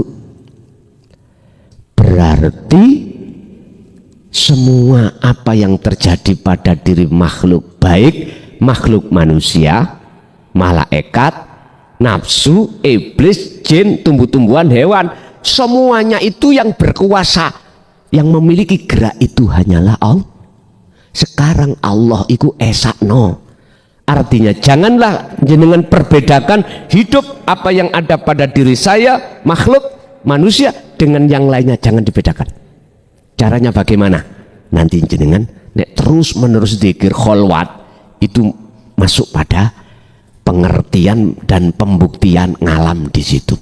berarti semua apa yang terjadi pada diri makhluk, baik makhluk manusia, malaikat, nafsu, iblis, jin, tumbuh-tumbuhan, hewan, semuanya itu yang berkuasa, yang memiliki gerak itu hanyalah Allah. Sekarang Allah itu esakno. Artinya janganlah jenengan perbedakan hidup apa yang ada pada diri saya, makhluk manusia dengan yang lainnya, jangan dibedakan. Caranya bagaimana? Nanti jenengan nek terus menerus zikir kholwat itu masuk pada pengertian dan pembuktian ngalam di situ.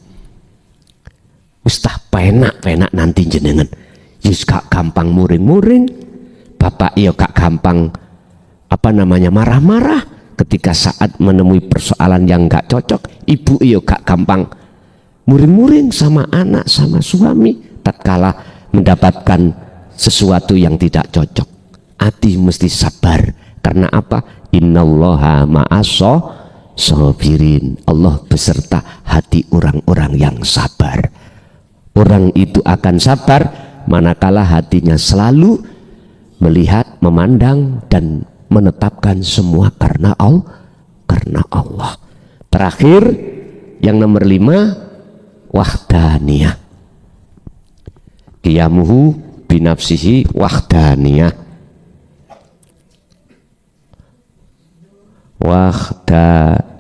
Ustah penak nanti jenengan. Yus gak gampang muring-muring. Bapak iyo gak gampang marah-marah ketika saat menemui persoalan yang gak cocok. Ibu iyo gak gampang muring-muring sama anak, sama suami tatkala mendapatkan sesuatu yang tidak cocok. Hati mesti sabar. Karena apa? Innallaha ma'as-sabirin. Allah beserta hati orang-orang yang sabar. Orang itu akan sabar manakala hatinya selalu melihat, memandang dan menetapkan semua karena Allah. Terakhir yang nomor 5, wahdaniyah. Qiyamuhu binafsihi wahdaniyah. Wahdaniyah.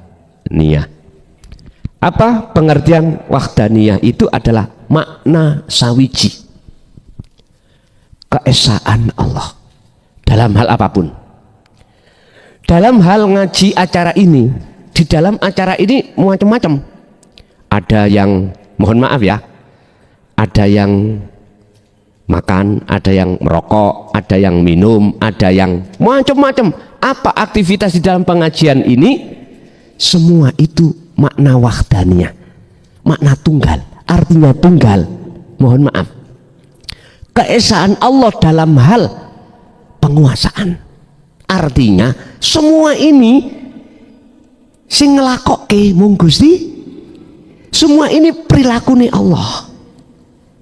Apa pengertian wahdaniyah? Itu adalah makna sawiji, keesaan Allah dalam hal apapun. Dalam hal ngaji acara ini, di dalam acara ini macam-macam. Ada yang, mohon maaf ya, ada yang makan, ada yang merokok, ada yang minum, ada yang macam-macam. Apa aktivitas di dalam pengajian ini? Semua itu makna wahdaniyah, makna tunggal, artinya tunggal. Mohon maaf, keesaan Allah dalam hal penguasaan. Artinya semua ini sing ngelakoke mung Gusti, semua ini perilaku nih Allah.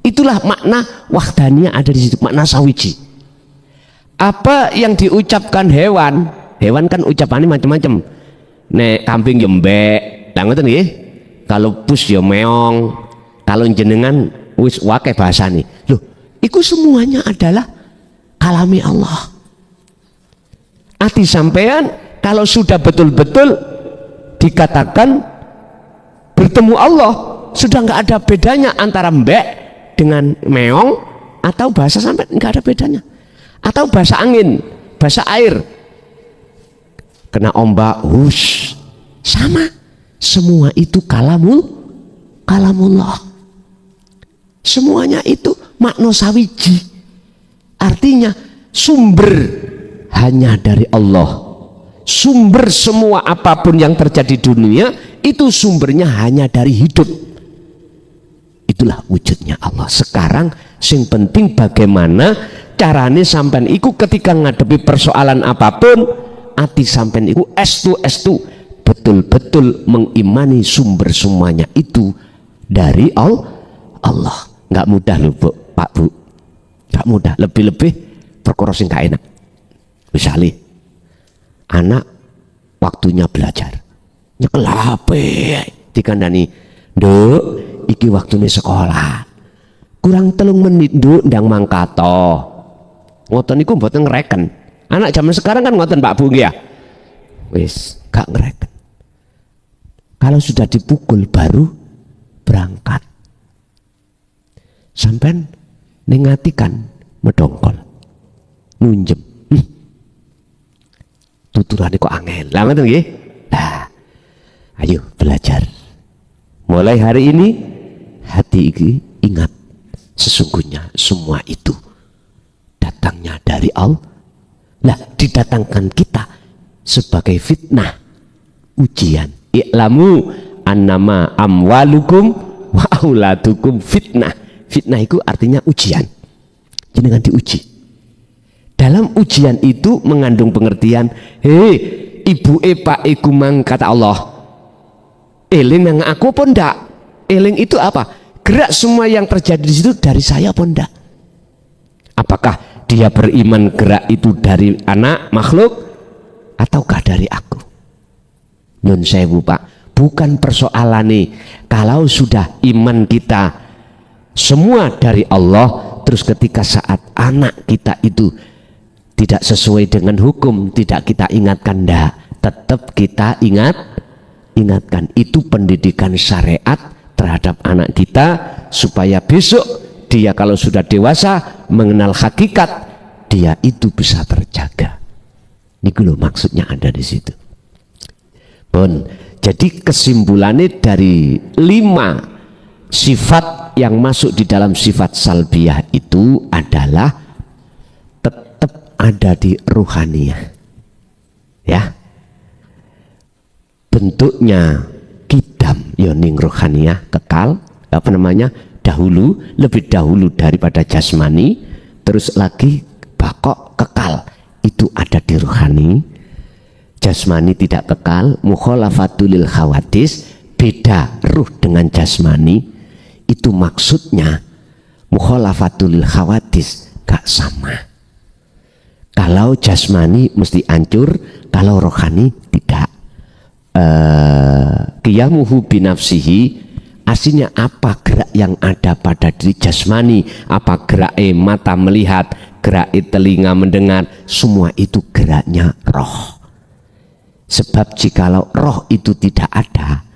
Itulah makna wahdaniyah ada di situ, makna sawiji. Apa yang diucapkan hewan, hewan kan ucapannya macam-macam. Nek kambing yo mbek, lah ngoten nggih. Kalau pus yo meong, kalau jenengan wis wae bahasane. Loh, itu semuanya adalah kalami Allah. Hati sampean kalau sudah betul-betul dikatakan bertemu Allah, sudah nggak ada bedanya antara mbek dengan meong, atau bahasa sampean nggak ada bedanya, atau bahasa angin, bahasa air, kena ombak, hush, sama. Semua itu kalamullah. Semuanya itu makna sawiji. Artinya sumber hanya dari Allah. Sumber semua apapun yang terjadi di dunia itu sumbernya hanya dari hidup. Itu itulah wujudnya Allah. Sekarang sing penting bagaimana carane sampean iku ketika ngadepi persoalan apapun, ati sampean iku estu betul-betul mengimani sumber semuanya itu dari Allah. Nggak mudah loh Pak Bu, nggak mudah. Lebih-lebih perkara sing gak enak. Misalnya anak waktunya belajar nyekel HP dikandani, "Nduk, iki waktune sekolah. Kurang 3 menit nduk ndang mangkato." Ngoten niku mboten ngereken. Anak zaman sekarang kan ngoten Pak Bu nggih ya. Wis gak ngereken. Kalau sudah dipukul baru berangkat. Sampai nengatikan medongkol. Nunjem. Tuturane kok angel. Lah ngoten nggih. Nah, ayo belajar. Mulai hari ini hati ini ingat, sesungguhnya semua itu datangnya dari Allah. Nah, didatangkan kita sebagai fitnah, ujian. I'lamu annama amwalukum wa auladukum fitnah. Fitnah itu artinya ujian. Jenengan diuji. Dalam ujian itu mengandung pengertian, hei ibu pak iku mang kata Allah, eling yang aku pun ndak. Eling itu apa? Gerak semua yang terjadi di situ dari saya pun ndak. Apakah dia beriman gerak itu dari anak makhluk ataukah dari aku? Nyun sewu Pak, bukan persoalan nih. Kalau sudah iman kita semua dari Allah, terus ketika saat anak kita itu tidak sesuai dengan hukum, tidak kita ingatkan, ndak, tetap kita ingatkan. Itu pendidikan syariat terhadap anak kita, supaya besok dia kalau sudah dewasa mengenal hakikat, dia itu bisa terjaga. Ini loh maksudnya ada di situ. Bon, jadi kesimpulannya dari 5 sifat yang masuk di dalam sifat salbiyah itu adalah tetap ada di ruhaniyah, ya. Bentuknya kidam yoning ruhaniyah, kekal, apa namanya, dahulu, lebih dahulu daripada jasmani, terus lagi bakok, kekal, itu ada di ruhani. Jasmani tidak kekal, mukhalafatulil khawadis, beda ruh dengan jasmani. Itu maksudnya mukhalafatulil khawadis gak sama. Kalau jasmani mesti hancur, kalau rohani tidak. Qiyamuhu binafsihi, aslinya apa gerak yang ada pada diri jasmani, apa gerak mata melihat, gerak telinga mendengar, semua itu geraknya roh. Sebab jikalau roh itu tidak ada,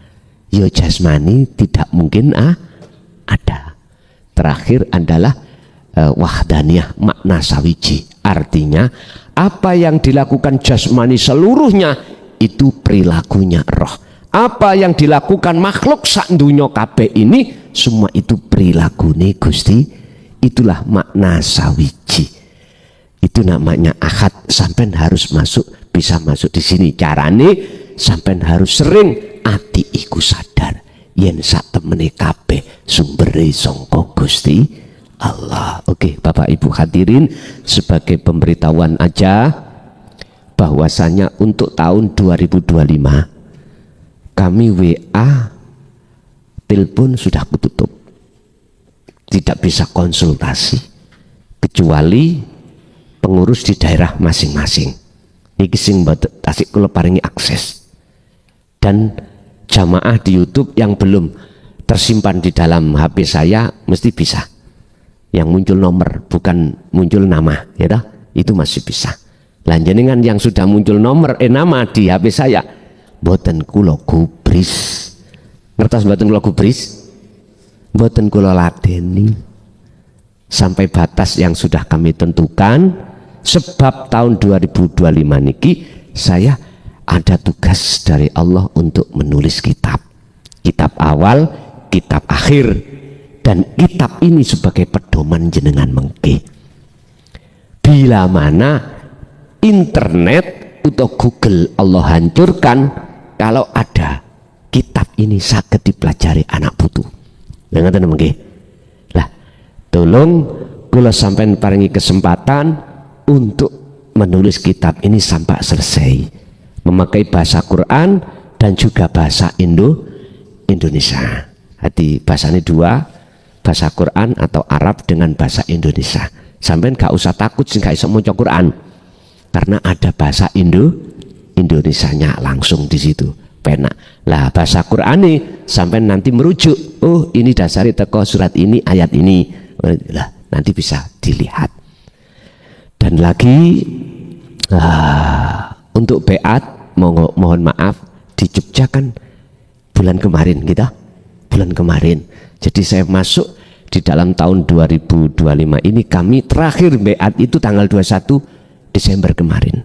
ya jasmani tidak mungkin ada. Terakhir adalah wahdaniyah, makna sawiji. Artinya apa yang dilakukan jasmani seluruhnya itu perilakunya roh. Apa yang dilakukan makhluk sak dunya kabeh ini semua itu perilakune Gusti. Itulah makna sawiji. Itu namanya ahad. Sampai harus masuk, bisa masuk di sini. Carane sampai harus sering ati iku sadar yen sak temene kabeh sumbere sangka Gusti Allah. Oke, Bapak Ibu hadirin, sebagai pemberitahuan aja bahwasanya untuk tahun 2025 kami WA telepon sudah kututup, tidak bisa konsultasi kecuali pengurus di daerah masing-masing. Iki sing tasik kula paringi akses. Dan jamaah di YouTube yang belum tersimpan di dalam HP saya mesti bisa. Yang muncul nomor bukan muncul nama, ya dah, itu masih bisa. Lan jenengan yang sudah muncul nomor nama di HP saya, mboten kula gubris. Ngertos mboten kula gubris? Mboten kula ladeni sampai batas yang sudah kami tentukan. Sebab tahun 2025 niki saya ada tugas dari Allah untuk menulis kitab. Kitab awal, kitab akhir, dan kitab ini sebagai pedoman jenengan mengke. Bila mana internet atau Google Allah hancurkan, kalau ada kitab ini saged dipelajari anak putu. Ngoten mengke. tolong kula sampean paringi kesempatan untuk menulis kitab ini sampai selesai, memakai bahasa Quran dan juga bahasa Indonesia. Hati bahasanya dua, bahasa Quran atau Arab dengan bahasa Indonesia. Sampean gak usah takut sih gak iso maca Quran, karena ada bahasa Indonesianya langsung di situ. Penak lah bahasa Quran nih, sampean nanti merujuk, oh ini dasari teko surat ini, ayat ini, lah nanti bisa dilihat. Dan lagi untuk beat, mohon maaf, di Jogja kan bulan kemarin kita, bulan kemarin. Jadi saya masuk di dalam tahun 2025 ini, kami terakhir beat itu tanggal 21 Desember kemarin.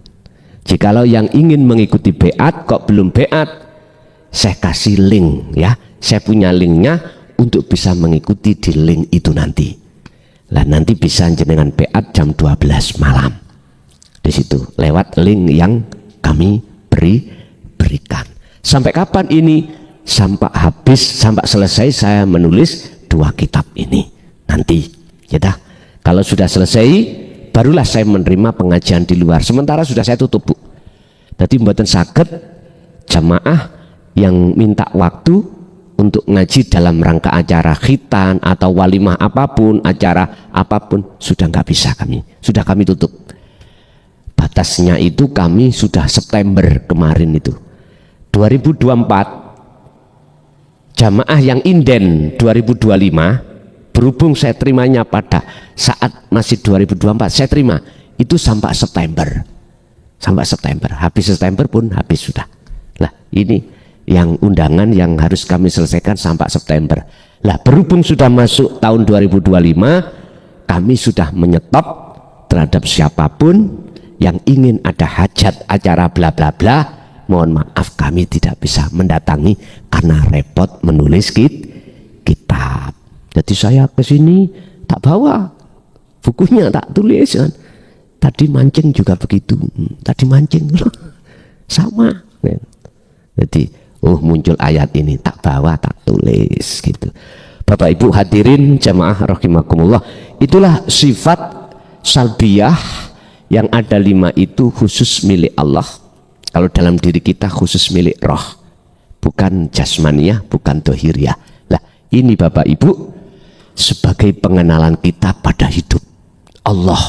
Jikalau yang ingin mengikuti beat kok belum beat, saya kasih link ya, saya punya linknya untuk bisa mengikuti di link itu nanti. Lah nanti bisa jenengan beat jam 12 malam di situ lewat link yang kami berikan. Sampai kapan ini? Sampai habis, sampai selesai saya menulis 2 kitab ini nanti. Ya dah. Kalau sudah selesai, barulah saya menerima pengajian di luar. Sementara sudah saya tutup, Bu. Jadi mboten saged jamaah yang minta waktu untuk ngaji dalam rangka acara khitan atau walimah apapun, acara apapun, sudah nggak bisa kami. Sudah kami tutup. Batasnya itu kami sudah September kemarin itu. 2024 jamaah yang inden 2025, berhubung saya terimanya pada saat masih 2024, saya terima itu sampai September. Sampai September. Habis September pun habis sudah. Lah ini yang undangan yang harus kami selesaikan sampai September. Lah berhubung sudah masuk tahun 2025, kami sudah menyetop terhadap siapapun yang ingin ada hajat acara bla bla bla, mohon maaf kami tidak bisa mendatangi karena repot menulis kitab. Jadi saya ke sini tak bawa bukunya, tak tulis kan. Tadi mancing juga begitu, tadi mancing sama. Jadi muncul ayat ini, tak bawa, tak tulis gitu. Bapak Ibu hadirin jamaah rahimakumullah, itulah sifat salbiyah yang ada 5 itu khusus milik Allah. Kalau dalam diri kita khusus milik roh, bukan jasmaniyah, bukan dohiriyah. Lah ini Bapak Ibu sebagai pengenalan kita pada hidup Allah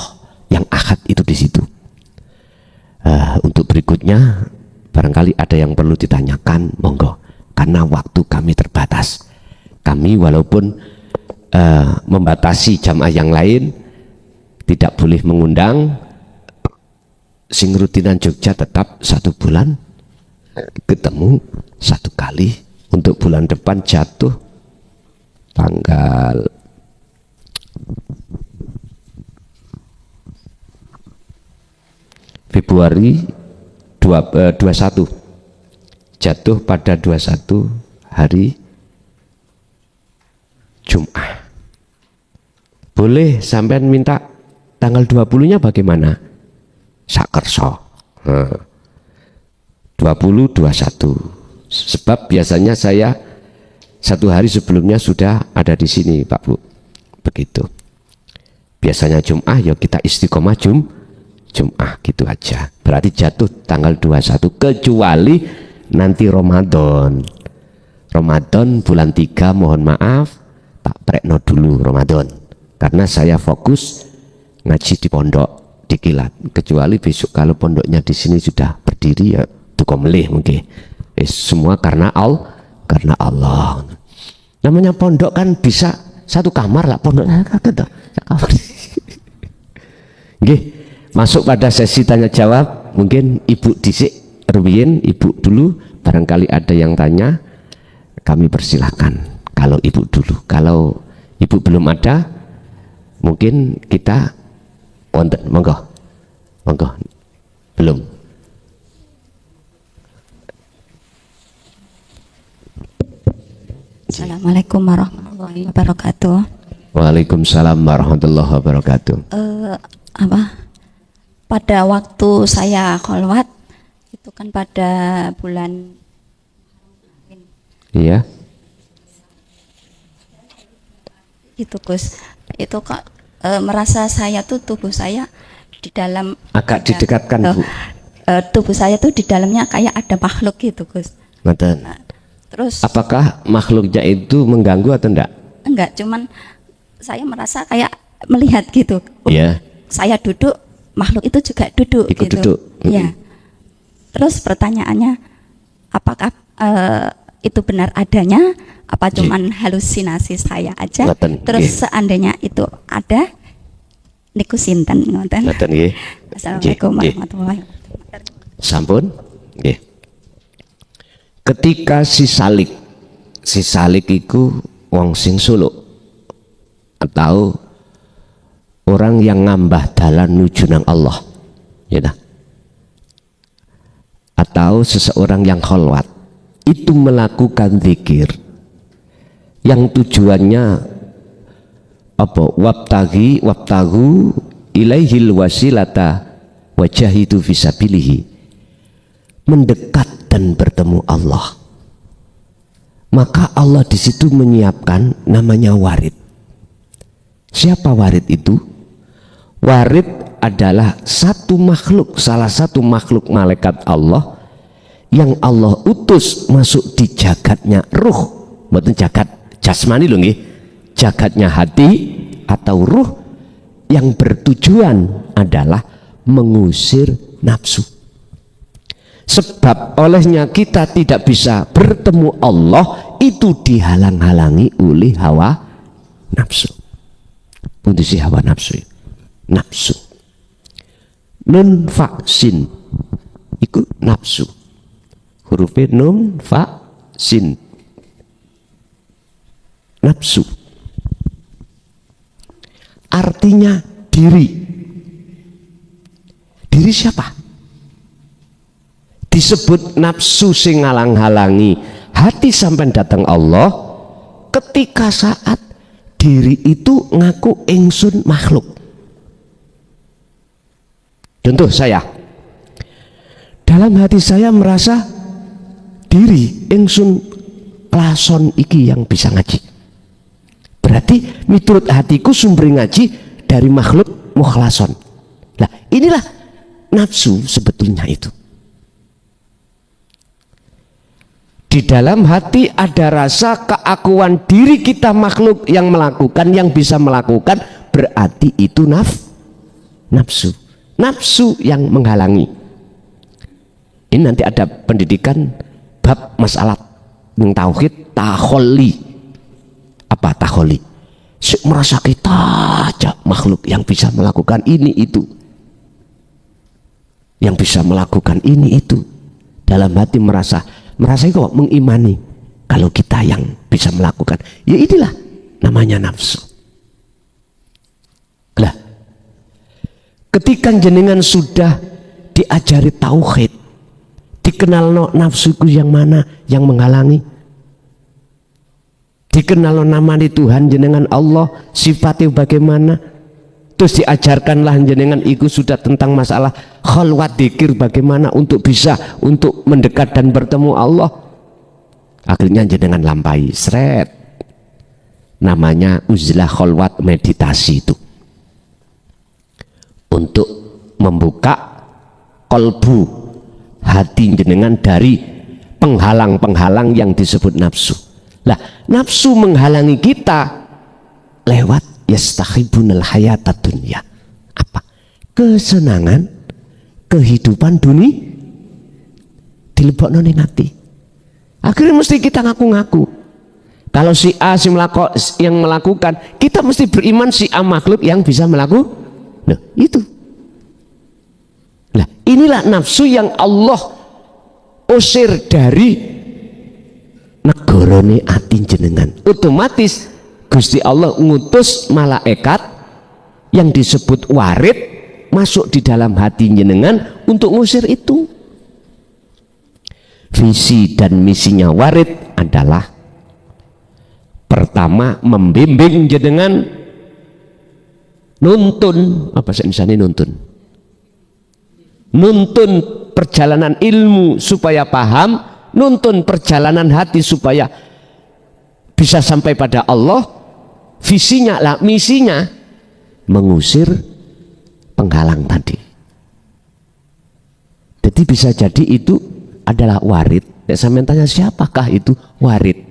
yang ahad itu di situ. Untuk berikutnya barangkali ada yang perlu ditanyakan, monggo, karena waktu kami terbatas. Kami walaupun membatasi jamaah yang lain, tidak boleh mengundang. Sing rutinan Jogja tetap 1 bulan ketemu 1 kali. Untuk bulan depan jatuh tanggal Februari 21, jatuh pada 21 hari Jumat. Boleh sampean minta tanggal 20-nya bagaimana? Sakerso 20-21. Sebab biasanya saya 1 hari sebelumnya sudah ada di sini Pak Bu. Begitu. Biasanya Jumat ya kita istiqomah Jumat gitu aja. Berarti jatuh tanggal 21, kecuali nanti Ramadan. Ramadan bulan 3 mohon maaf tak prekno dulu Ramadan. Karena saya fokus ngaji di pondok di Kilat. Kecuali besok kalau pondoknya di sini sudah berdiri ya tuku melih mungkin. Semua karena Allah. Namanya pondok kan bisa 1 kamar lah pondoknya kagak kamar. Nggih. Masuk pada sesi tanya jawab, mungkin Ibu disik Ruwien, Ibu dulu, barangkali ada yang tanya, kami persilahkan. Kalau Ibu dulu, kalau Ibu belum ada, mungkin kita wonten, monggo, belum. Assalamualaikum warahmatullahi wabarakatuh. Waalaikumsalam warahmatullahi wabarakatuh. Pada waktu saya kholwat itu kan pada bulan, iya, itu Gus, itu kok merasa saya tuh tubuh saya di dalam Agak didekatkan Bu. Tubuh saya tuh di dalamnya kayak ada makhluk gitu Gus. Ngoten. Terus Apakah makhluknya itu mengganggu atau enggak? enggak, cuman saya merasa kayak melihat gitu. Iya. Saya duduk, makhluk itu juga duduk Ikut gitu. duduk. Iya. Terus pertanyaannya, apakah itu benar adanya? Apa cuman halusinasi saya aja? Ngoten, Terus nggih. seandainya itu ada, niku sinten ngoten. Ngoten nggih. Assalamualaikum Nggih, nggih. warahmatullahi wabarakatuh. Sampun? Nggih. Ketika si salik iku wong sing suluk atau orang yang ngambah dalan nuju nang Allah, ya dah. Atau seseorang yang kholwat itu melakukan zikir yang tujuannya apa? Wabtagu ilaihil wasilata wajahidu fisabilihi, mendekat dan bertemu Allah. Maka Allah di situ menyiapkan namanya warid. Siapa warid itu? Warid adalah salah satu makhluk malaikat Allah yang Allah utus masuk di jagatnya ruh, bukan jagat jasmani loh nggih, jagatnya hati atau ruh, yang bertujuan adalah mengusir nafsu. Sebab olehnya kita tidak bisa bertemu Allah itu dihalang-halangi oleh hawa nafsu. Pundi hawa nafsu? Nafsu. Nun fa sin iku nafsu. Hurufnya nun fa sin. Nafsu. Artinya diri. Diri siapa? Disebut nafsu sing ngalang-halangi hati sampai datang Allah ketika saat diri itu ngaku ingsun makhluk. Contoh saya, dalam hati saya merasa diri ingsun lason iki yang bisa ngaji. Berarti miturut hatiku sumber ngaji dari makhluk mukhlason. Nah inilah nafsu sebetulnya itu. Di dalam hati ada rasa keakuan diri kita makhluk yang melakukan, yang bisa melakukan, berarti itu nafsu. Nafsu yang menghalangi. Ini nanti ada pendidikan bab masalah tauhid takholi. Apa takholi? Merasa kita aja makhluk yang bisa melakukan ini itu. Yang bisa melakukan ini itu. Dalam hati merasa kok mengimani kalau kita yang bisa melakukan. Ya inilah namanya nafsu. Lah, ketika jenengan sudah diajari tauhid, dikenal no nafsu itu yang mana yang menghalangi, dikenal no nama di Tuhan jenengan Allah, sifatnya bagaimana, terus diajarkanlah jenengan itu sudah tentang masalah khalwat dzikir bagaimana untuk bisa untuk mendekat dan bertemu Allah. Akhirnya jenengan lampai seret namanya uzlah khalwat meditasi itu untuk membuka kolbu hati jenengan dari penghalang-penghalang yang disebut nafsu. Lah nafsu menghalangi kita lewat yastakhibunal hayatad dunya. Apa? Kesenangan kehidupan dunia dilebokno ning ati. Akhirnya mesti kita ngaku-ngaku. Kalau si A yang melakukan, kita mesti beriman si A makhluk yang bisa melakukan. Nah, itu. Nah, inilah nafsu yang Allah usir dari negarane ati jenengan. Otomatis Gusti Allah ngutus malaikat yang disebut warid masuk di dalam hati jenengan untuk ngusir itu. Visi dan misinya warid adalah pertama membimbing jenengan nuntun, apa sih misalnya nuntun perjalanan ilmu supaya paham, nuntun perjalanan hati supaya bisa sampai pada Allah. visinya lah, misinya mengusir penghalang tadi. Jadi bisa jadi itu adalah warid. Sampeyan tanya siapakah itu warid?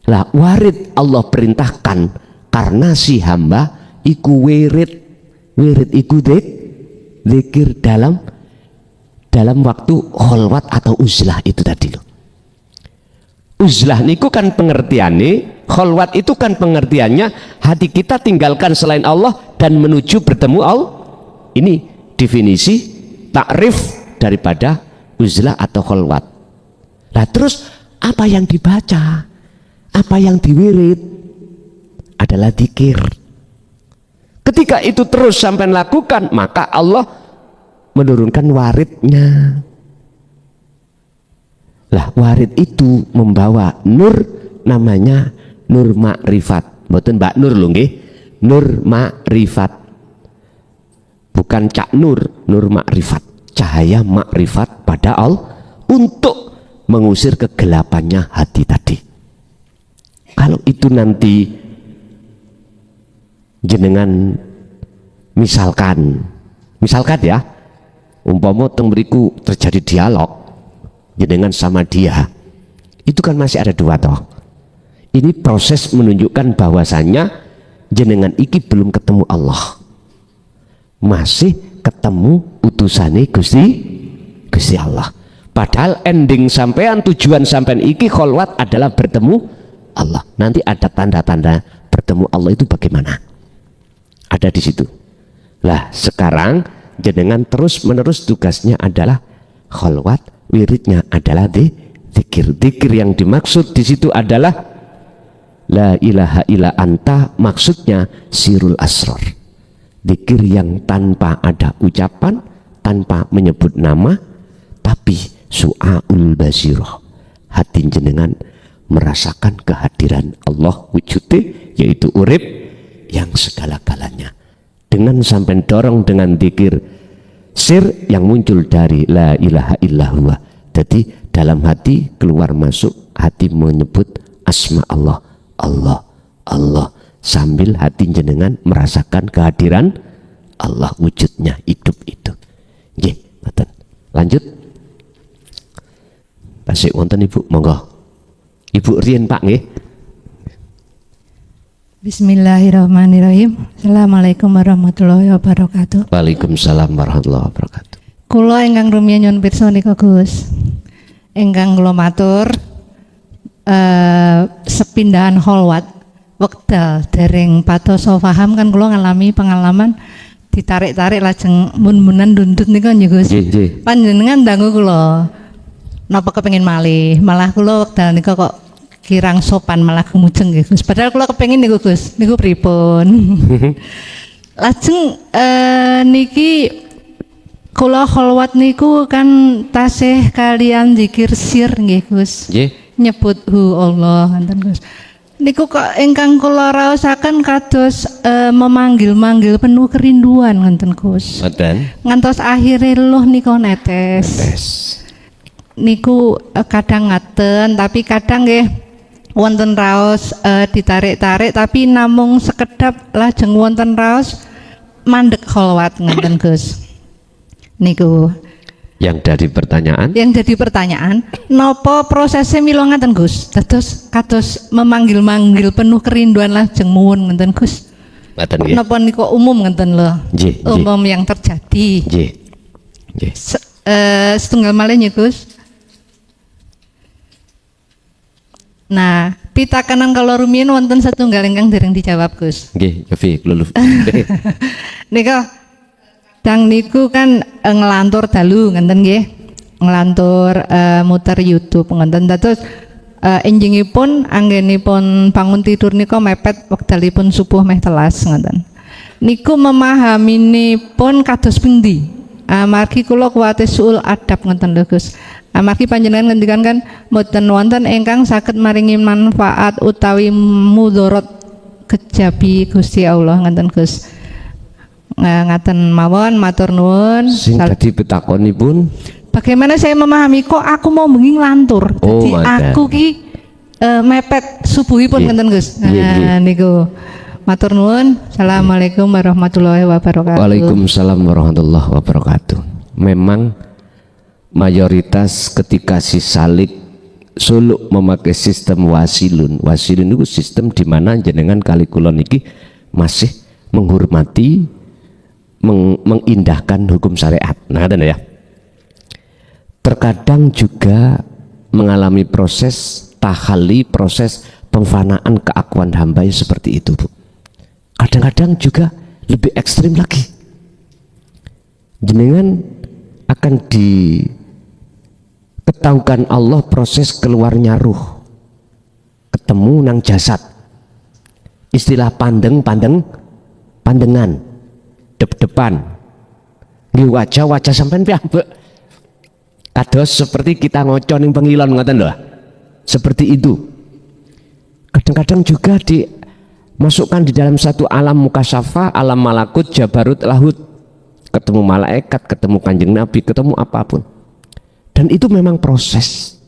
Lah warid Allah perintahkan karena si hamba iku wirid iku zikir dalam waktu kholwat atau uzlah itu tadi loh. Uzlah niku kan pengertiannya, kholwat itu kan pengertiannya hati kita tinggalkan selain Allah dan menuju bertemu Allah. Ini definisi takrif daripada uzlah atau kholwat. Nah terus apa yang dibaca, apa yang diwirid adalah dzikir. Ketika itu terus sampai lakukan, maka Allah menurunkan waridnya. Lah warid itu membawa nur, namanya nur makrifat. Mboten Mbak Nur lho nggih. Nur makrifat. Bukan Cak Nur, nur makrifat. Cahaya makrifat pada Allah untuk mengusir kegelapannya hati tadi. Kalau itu nanti jenengan misalkan ya, umpama teng mriku terjadi dialog jenengan sama dia, itu kan masih ada dua toh. Ini proses menunjukkan bahwasannya jenengan iki belum ketemu Allah, masih ketemu utusane Gusti Allah. Padahal ending sampean, tujuan sampean iki kholwat adalah bertemu Allah. Nanti ada tanda-tanda bertemu Allah itu bagaimana? Ada di situ. Lah sekarang jenengan terus menerus tugasnya adalah kholwat, wiridnya adalah dzikir. Dzikir yang dimaksud di situ adalah la ilaha illa anta, maksudnya sirul asror. Dzikir yang tanpa ada ucapan, tanpa menyebut nama, tapi su'aul basiroh, hati jenengan merasakan kehadiran Allah wujudnya, yaitu urip yang segala-galanya. Dengan sampai dorong dengan dzikir sir yang muncul dari la ilaha illallah. Jadi dalam hati keluar masuk, hati menyebut asma Allah, Allah, Allah, sambil hati jenengan merasakan kehadiran Allah wujudnya hidup itu. Nggih, ngoten. Lanjut. Pasik wonten Ibu, monggo. Ibu riyen Pak nggih. Bismillahirrahmanirrahim. Assalamualaikum warahmatullahi wabarakatuh. Waalaikumsalam warahmatullahi wabarakatuh. Kula ingkang rumiyin nyuwun pirsa nika Gus. Ingkang kula matur sepindahan kholwat wekdal dereng patoso paham kan kula ngalami pengalaman ditarik-tarik lajeng mun-munan dundut nika nggih Gus. Nggih. Panjenengan dangu kula napa kepengin malih, malah kula wekdal nika kok kirang sopan malah kemujeng nggih Gus. Padahal kula kepengin niku Gus, niku pripun? Lajeng niki kula kholwat niku kan tasih kalian zikir sir nggih Gus. Nggih. Nyebut hu Allah ngoten Gus. Niku kok ingkang kula raosaken kados memanggil-manggil penuh kerinduan ngoten Gus. Ngoten. Ngantos akhire luh nika netes. Niku kadang ngaten tapi kadang nggih wonten raos ditarik-tarik tapi namung sekedap lajeng wonten raos mandek kholwat ngoten Gus. Niku yang jadi pertanyaan napa prosesnya mila ngaten Gus, dados kados memanggil-manggil penuh kerinduan lajeng muwun ngoten Gus. Ngoten nggih. Napa niku umum ngoten lho. Nggih, umum yang terjadi. Nggih. Nggih. Setunggal malih nggih Gus. Nah, pitakanan kalau rumiyin wonten satunggal ingkang dereng dijawab Gus. Nggih, Yofi lulu. Nika dang niku kan ngelantur dalu ngenten nggih. Ngelantur muter YouTube ngenten dados enjingipun anggenipun bangun tidur nika mepet wekdalipun subuh meh telas ngenten. Niku memahaminipun kados pundi? Amargi kula kuwate suul adab ngenten lho Gus. Amargi panjenengan ngendikan kan mboten wonten ingkang saged maringi manfaat utawi mudharat kejabi Gusti Allah ngenten Gus. Ngaten mawon matur nuwun. Sing dadi pitakonipun bagaimana saya memahami kok aku mau bengi nglantur. Jadi aku ki mepet subuhipun Nggih. ngenten Gus. Nggih, nggih. Nah niku. Matur nuwun. Assalamualaikum warahmatullahi wabarakatuh. Waalaikumsalam warahmatullahi wabarakatuh. Memang mayoritas ketika si Salik Suluk memakai sistem wasilun. Wasilun itu sistem di mana jenengan kali kulon iki masih menghormati, mengindahkan hukum syariat. Nah, ya. Terkadang juga mengalami proses tahali, proses pemfanaan keakuan hamba seperti itu, Bu. Kadang-kadang juga lebih ekstrim lagi. Jenengan akan diketahukan Allah proses keluarnya ruh, ketemu nang jasad. Istilah pandengan, dep-depan, di wajah sampean piyambak. Kados seperti kita ngoco ning pengilon ngoten lho. Seperti itu. Kadang-kadang juga dimasukkan di dalam satu alam mukasyafah, alam malakut, jabarut, lahut. Ketemu malaikat, ketemu kanjeng Nabi, ketemu apapun. Dan itu memang proses.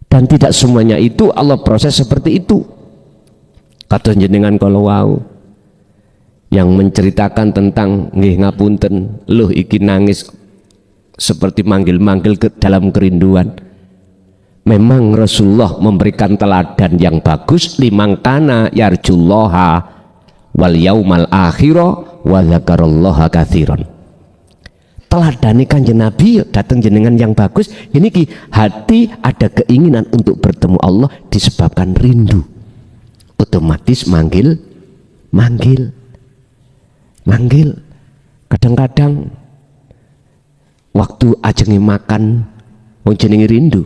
Dan tidak semuanya itu Allah proses seperti itu. Kados jenengan kalau wau yang menceritakan tentang nggih ngapunten, loh iki nangis seperti manggil-manggil ke dalam kerinduan. Memang Rasulullah memberikan teladan yang bagus, liman kana yarjullaha wal yaumal akhira wa dzakarallaha katsiran. Teladani kanjeng Nabi datang jenengan yang bagus. Ini ki hati ada keinginan untuk bertemu Allah disebabkan rindu. Otomatis manggil. Kadang-kadang waktu ajengi makan wong jenenge rindu.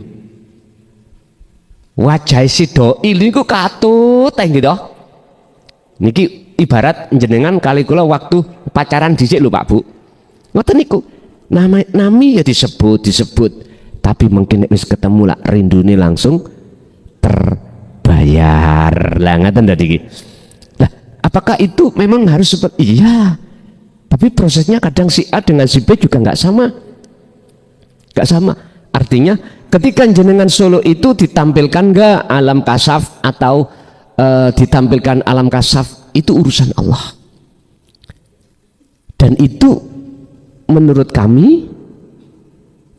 Wajah si doi niku katut gitu. Niki ibarat jenengan kali kula waktu pacaran dhisik lho Pak Bu. Ngoten niku. Nami ya disebut, tapi mungkin wis ketemu lah rindune langsung terbayar. Lah ngaten tadi iki. Lah, apakah itu memang harus seperti iya? Tapi prosesnya kadang si A dengan si B juga nggak sama. Artinya ketika jenengan solo itu ditampilkan nggak alam kasaf atau ditampilkan alam kasaf, itu urusan Allah. Dan itu menurut kami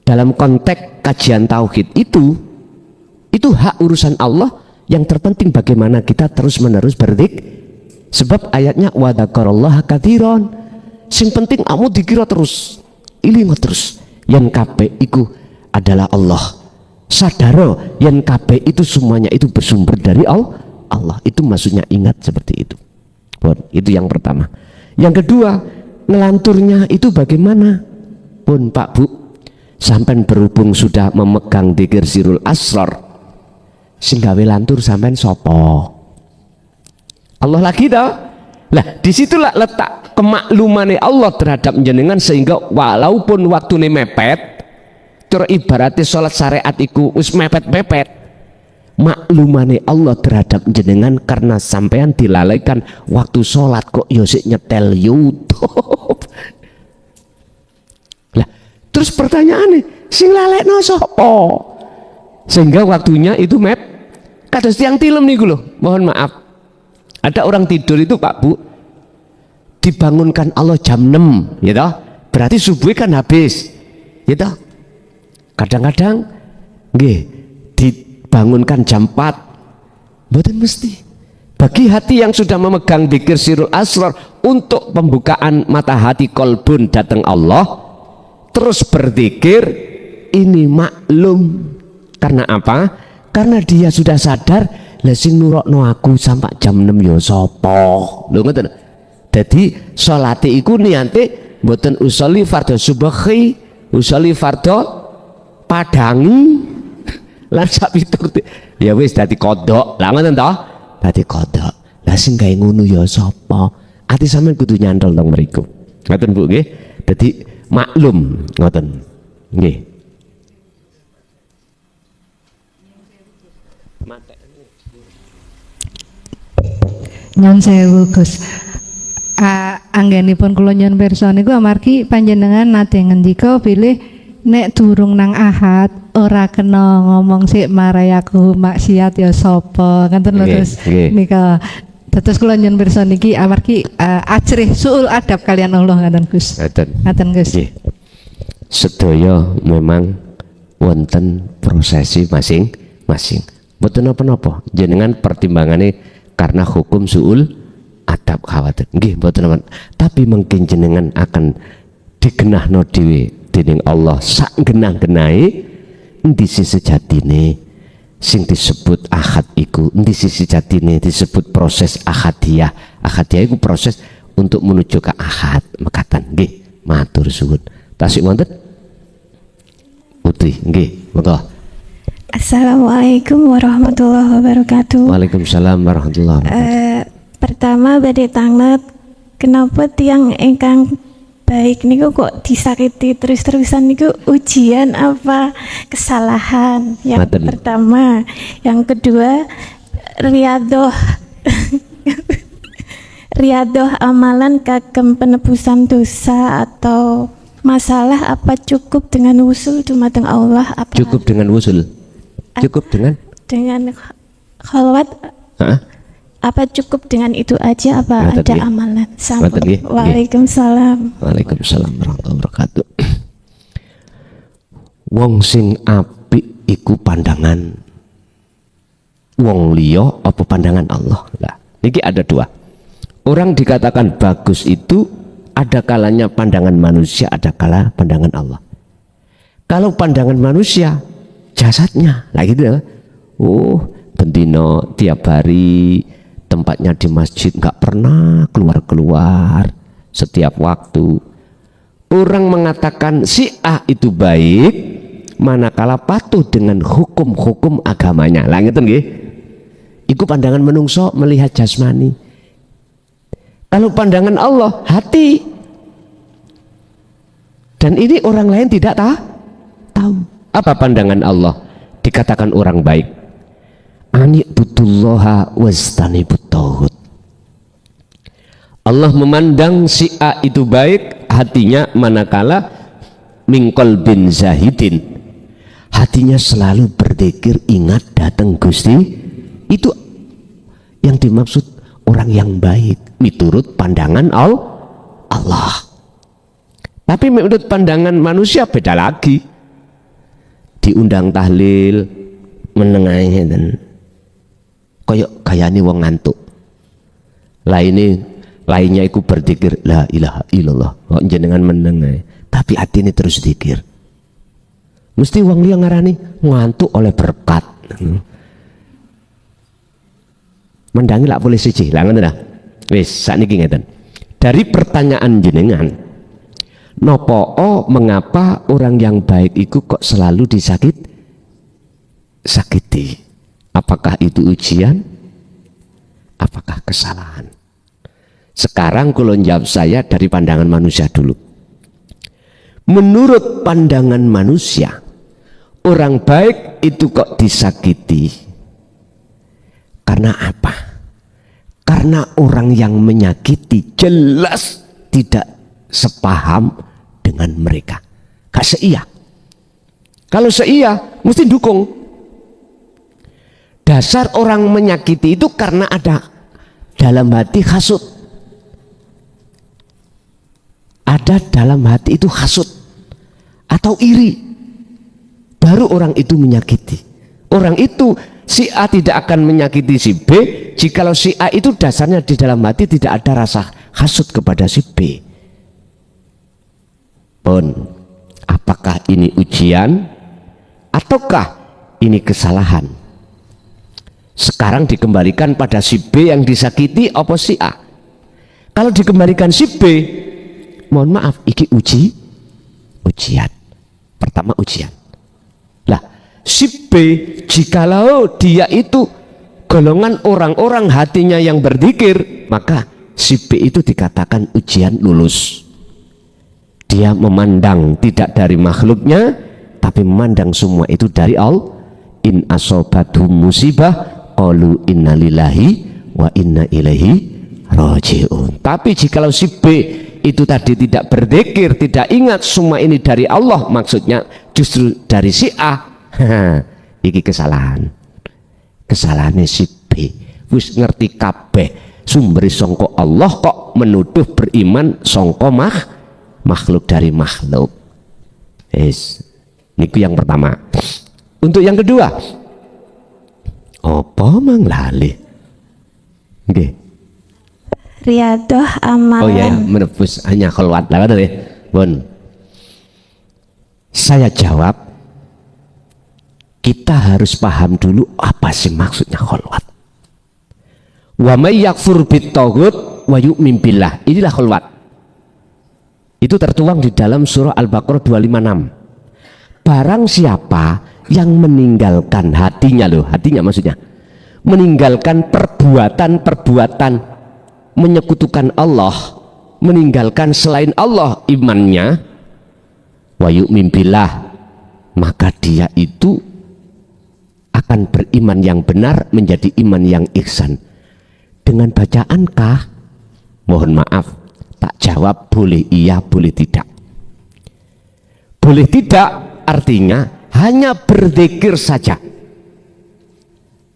dalam konteks kajian tauhid itu hak urusan Allah. Yang terpenting bagaimana kita terus menerus berzikir. Sebab ayatnya wa dzakarallaha katsiran. Sing penting kamu dikira terus, ilingo terus. Yang kabeh iku adalah Allah. Sadaro yang kabeh itu semuanya itu bersumber dari Allah. Itu maksudnya, ingat seperti itu. Itu yang pertama. Yang kedua, ngelanturnya itu bagaimana? Pun Pak Bu, sampai berhubung sudah memegang dzikir sirul asrar, sing gawe lantur sampean sopo? Allah lagi tau. Lah disitulah letak kemaklumannya Allah terhadap jenengan, sehingga walaupun waktune mepet, teribaratnya sholat syariat iku wis mepet-mepet, maklumane Allah terhadap jenengan karena sampean dilalaikan waktu sholat kok yosik nyetel YouTube. Lah terus pertanyaannya, sing lalekno sapa? Sehingga waktunya itu kados tiang tilem niku lho, mohon maaf. Ada orang tidur itu Pak Bu, dibangunkan Allah jam 6, ya toh? Berarti subuh kan habis, ya toh? Kadang-kadang nggih dibangunkan jam 4, mboten mesti. Bagi hati yang sudah memegang dzikir sirul asrar untuk pembukaan mata hati kolbun datang Allah, terus berzikir, ini maklum. Karena apa? Karena dia sudah sadar, lah sing nurokno aku sampai jam 6 ya sapa? Lho ngoten. Dadi salate iku niate mboten usolli fardhu subhi, usolli fardhu padangi lan sak piturute. Ya wis dadi kodok. Lah ngoten to? Dadi kodok. Lah sing gawe ngono ya sapa? Ati sampean kudu nyantol teng mriku. Ngoten Bu nggih. Dadi maklum ngoten. Nggih. Nyon sewu Gus. Anggenipun kula nyon pirsa niku amargi panjenengan nate ngendika bilih nek durung nang ahad ora kena ngomong sik marai aku maksiat ya sapa ngoten lho Nggih, terus nggih. nika dados kula nyuwun pirsa niki amargi ajrih suul adab kalian Allah ngaten Gus. Ngaten Gus. Nggih. Sedaya memang wonten prosesi masing-masing. Mboten napa-napa. Jenengan pertimbangane karena hukum suul adab khawatir. Nggih, mboten napa. Tapi mungkin jenengan akan digenahno dhewe dening Allah sak genah-genahe endi sejatine sing disebut ahad iku, endi sejatine disebut proses ahadiyah. Ahadiyah iku proses untuk menuju ke ahad mekatan. Nggih, matur suwun. Tasik wonten? Putri, nggih, monggo. Assalamualaikum warahmatullahi wabarakatuh. Waalaikumsalam warahmatullahi wabarakatuh. Pertama badhe tanget kenapa tiang ingkang baik niku kok disakiti terus-terusan niku ujian apa kesalahan? Yang Maten. pertama, yang kedua riadoh riadoh amalan kagem penebusan dosa atau masalah apa cukup dengan wusul dumateng Allah apa Cukup dengan wusul. Cukup dengan khalwat Hah? apa cukup dengan itu aja apa Ngoten ada nggih. amalan Ngoten nggih. Waalaikumsalam. Waalaikumsalam warahmatullahi wabarakatuh. Wong sing apik iku pandangan wong liya apa pandangan Allah? Lah, niki ada dua. Orang dikatakan bagus itu ada kalanya pandangan manusia, ada kala pandangan Allah. Kalau pandangan manusia jasadnya, lah gitu ya. Oh, bendino tiap hari tempatnya di masjid nggak pernah keluar-keluar setiap waktu. Orang mengatakan si A itu baik manakala patuh dengan hukum-hukum agamanya. Lah ngeten nggih. Iku pandangan menungso melihat jasmani. Kalau pandangan Allah hati. Dan ini orang lain tidak tahu. Apa pandangan Allah? Dikatakan orang baik. Ani'budullaha wastanibut tauhid. Allah memandang si A itu baik hatinya manakala mingkol bin zahidin, hatinya selalu berzikir ingat datang Gusti. Itu yang dimaksud orang yang baik miturut pandangan Allah. Tapi menurut pandangan manusia beda lagi. Diundang tahlil menengahi dan koyok kayane wong ngantuk. Lainnya iku berzikir la ilaha illallah. Kok jenengan menengahi, tapi hati ini terus zikir. Mesti wong liya ngarani ngantuk oleh berkat. Mendangi lak boleh siji, lah ngoten ta. Wis sakniki ngeten. Dari pertanyaan jenengan, nopo mengapa orang yang baik itu kok selalu sakiti? Apakah itu ujian? Apakah kesalahan? Sekarang kalau jawab saya dari pandangan manusia dulu. Menurut pandangan manusia, orang baik itu kok disakiti? Karena apa? Karena orang yang menyakiti jelas tidak sepaham dengan mereka. Gak seia. Kalau seia mesti dukung. Dasar orang menyakiti itu karena ada dalam hati hasut. Ada dalam hati itu hasut atau iri. Baru orang itu menyakiti. Orang itu si A tidak akan menyakiti si B jikalau si A itu dasarnya di dalam hati tidak ada rasa hasut kepada si B. Pun, apakah ini ujian ataukah ini kesalahan? Sekarang dikembalikan pada si B yang disakiti apa si A? Kalau dikembalikan si B, mohon maaf, iki ujian. Pertama ujian. Lah, si B jikalau dia itu golongan orang-orang hatinya yang berzikir, maka si B itu dikatakan ujian lulus. Dia memandang tidak dari makhluknya, tapi memandang semua itu dari Allah. In asobathum musibah qalu inna lillahi wa inna ilaihi raji'un. Tapi jikalau si B itu tadi tidak berzikir, tidak ingat semua ini dari Allah, maksudnya justru dari si A. Iki kesalahan si B. Wis ngerti kabeh sumber songko Allah kok menuduh beriman songko makhluk dari makhluk. Niku yang pertama. Untuk yang kedua, apa mang lali? Nggih. Riyadoh amalan. Oh ya, menebus hanya kholwat lah kan ya. Bon. Saya jawab, kita harus paham dulu apa sih maksudnya kholwat. Wa may yakfur bit-taghut wa yu'min billah. Inilah kholwat. Itu tertuang di dalam surah Al-Baqarah 256. Barang siapa yang meninggalkan hatinya maksudnya, meninggalkan perbuatan menyekutukan Allah, meninggalkan selain Allah imannya, wa yu'min billah, maka dia itu akan beriman yang benar, menjadi iman yang ihsan. Dengan bacaankah? Mohon maaf, tak jawab boleh iya boleh tidak. Boleh tidak artinya hanya berzikir saja.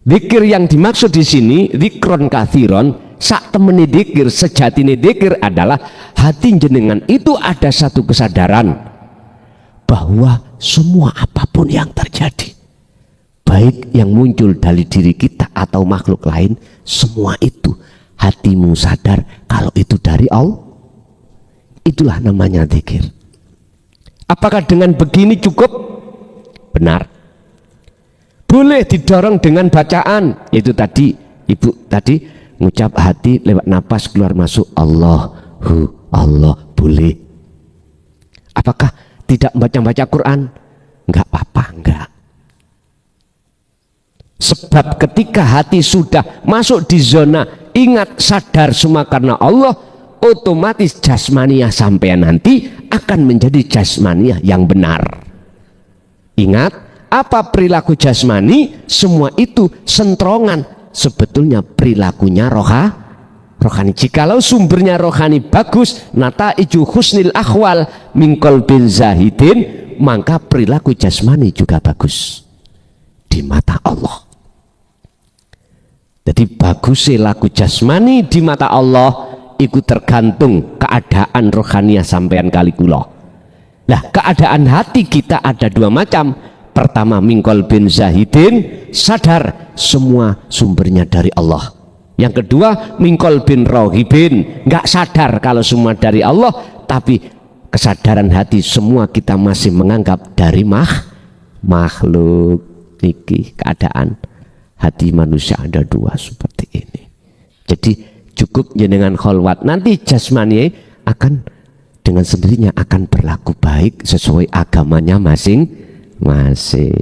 Zikir yang dimaksud di sini zikron kathiron, sak temeni zikir, sejatine zikir adalah hati jenengan itu ada satu kesadaran bahwa semua apapun yang terjadi, baik yang muncul dari diri kita atau makhluk lain, semua itu hatimu sadar kalau itu dari Allah. Itulah namanya zikir. Apakah dengan begini cukup? Benar. Boleh didorong dengan bacaan. Itu tadi ibu tadi ngucap hati lewat napas keluar masuk Allahu Allah, boleh. Apakah tidak membaca Quran? Enggak apa-apa, enggak. Sebab ketika hati sudah masuk di zona ingat sadar semua karena Allah, otomatis jasmaniah sampean nanti akan menjadi jasmaniah yang benar. Ingat, apa perilaku jasmani? Semua itu sentrongan, sebetulnya perilakunya rohani. Jikalau sumbernya rohani bagus, nataiju husnil akhwal min qalbin zahidin, maka perilaku jasmani juga bagus di mata Allah. Jadi bagusnya laku jasmani di mata Allah itu tergantung keadaan rohaniah sampean kali kula. Nah, keadaan hati kita ada dua macam. Pertama, mingkol bin zahidin, sadar semua sumbernya dari Allah. Yang kedua, mingkol bin rohibin, nggak sadar kalau semua dari Allah, tapi kesadaran hati semua kita masih menganggap dari makhluk. Niki keadaan hati manusia ada dua seperti ini. Jadi cukup dengan kholwat, nanti jasmani akan dengan sendirinya akan berlaku baik sesuai agamanya masing-masing.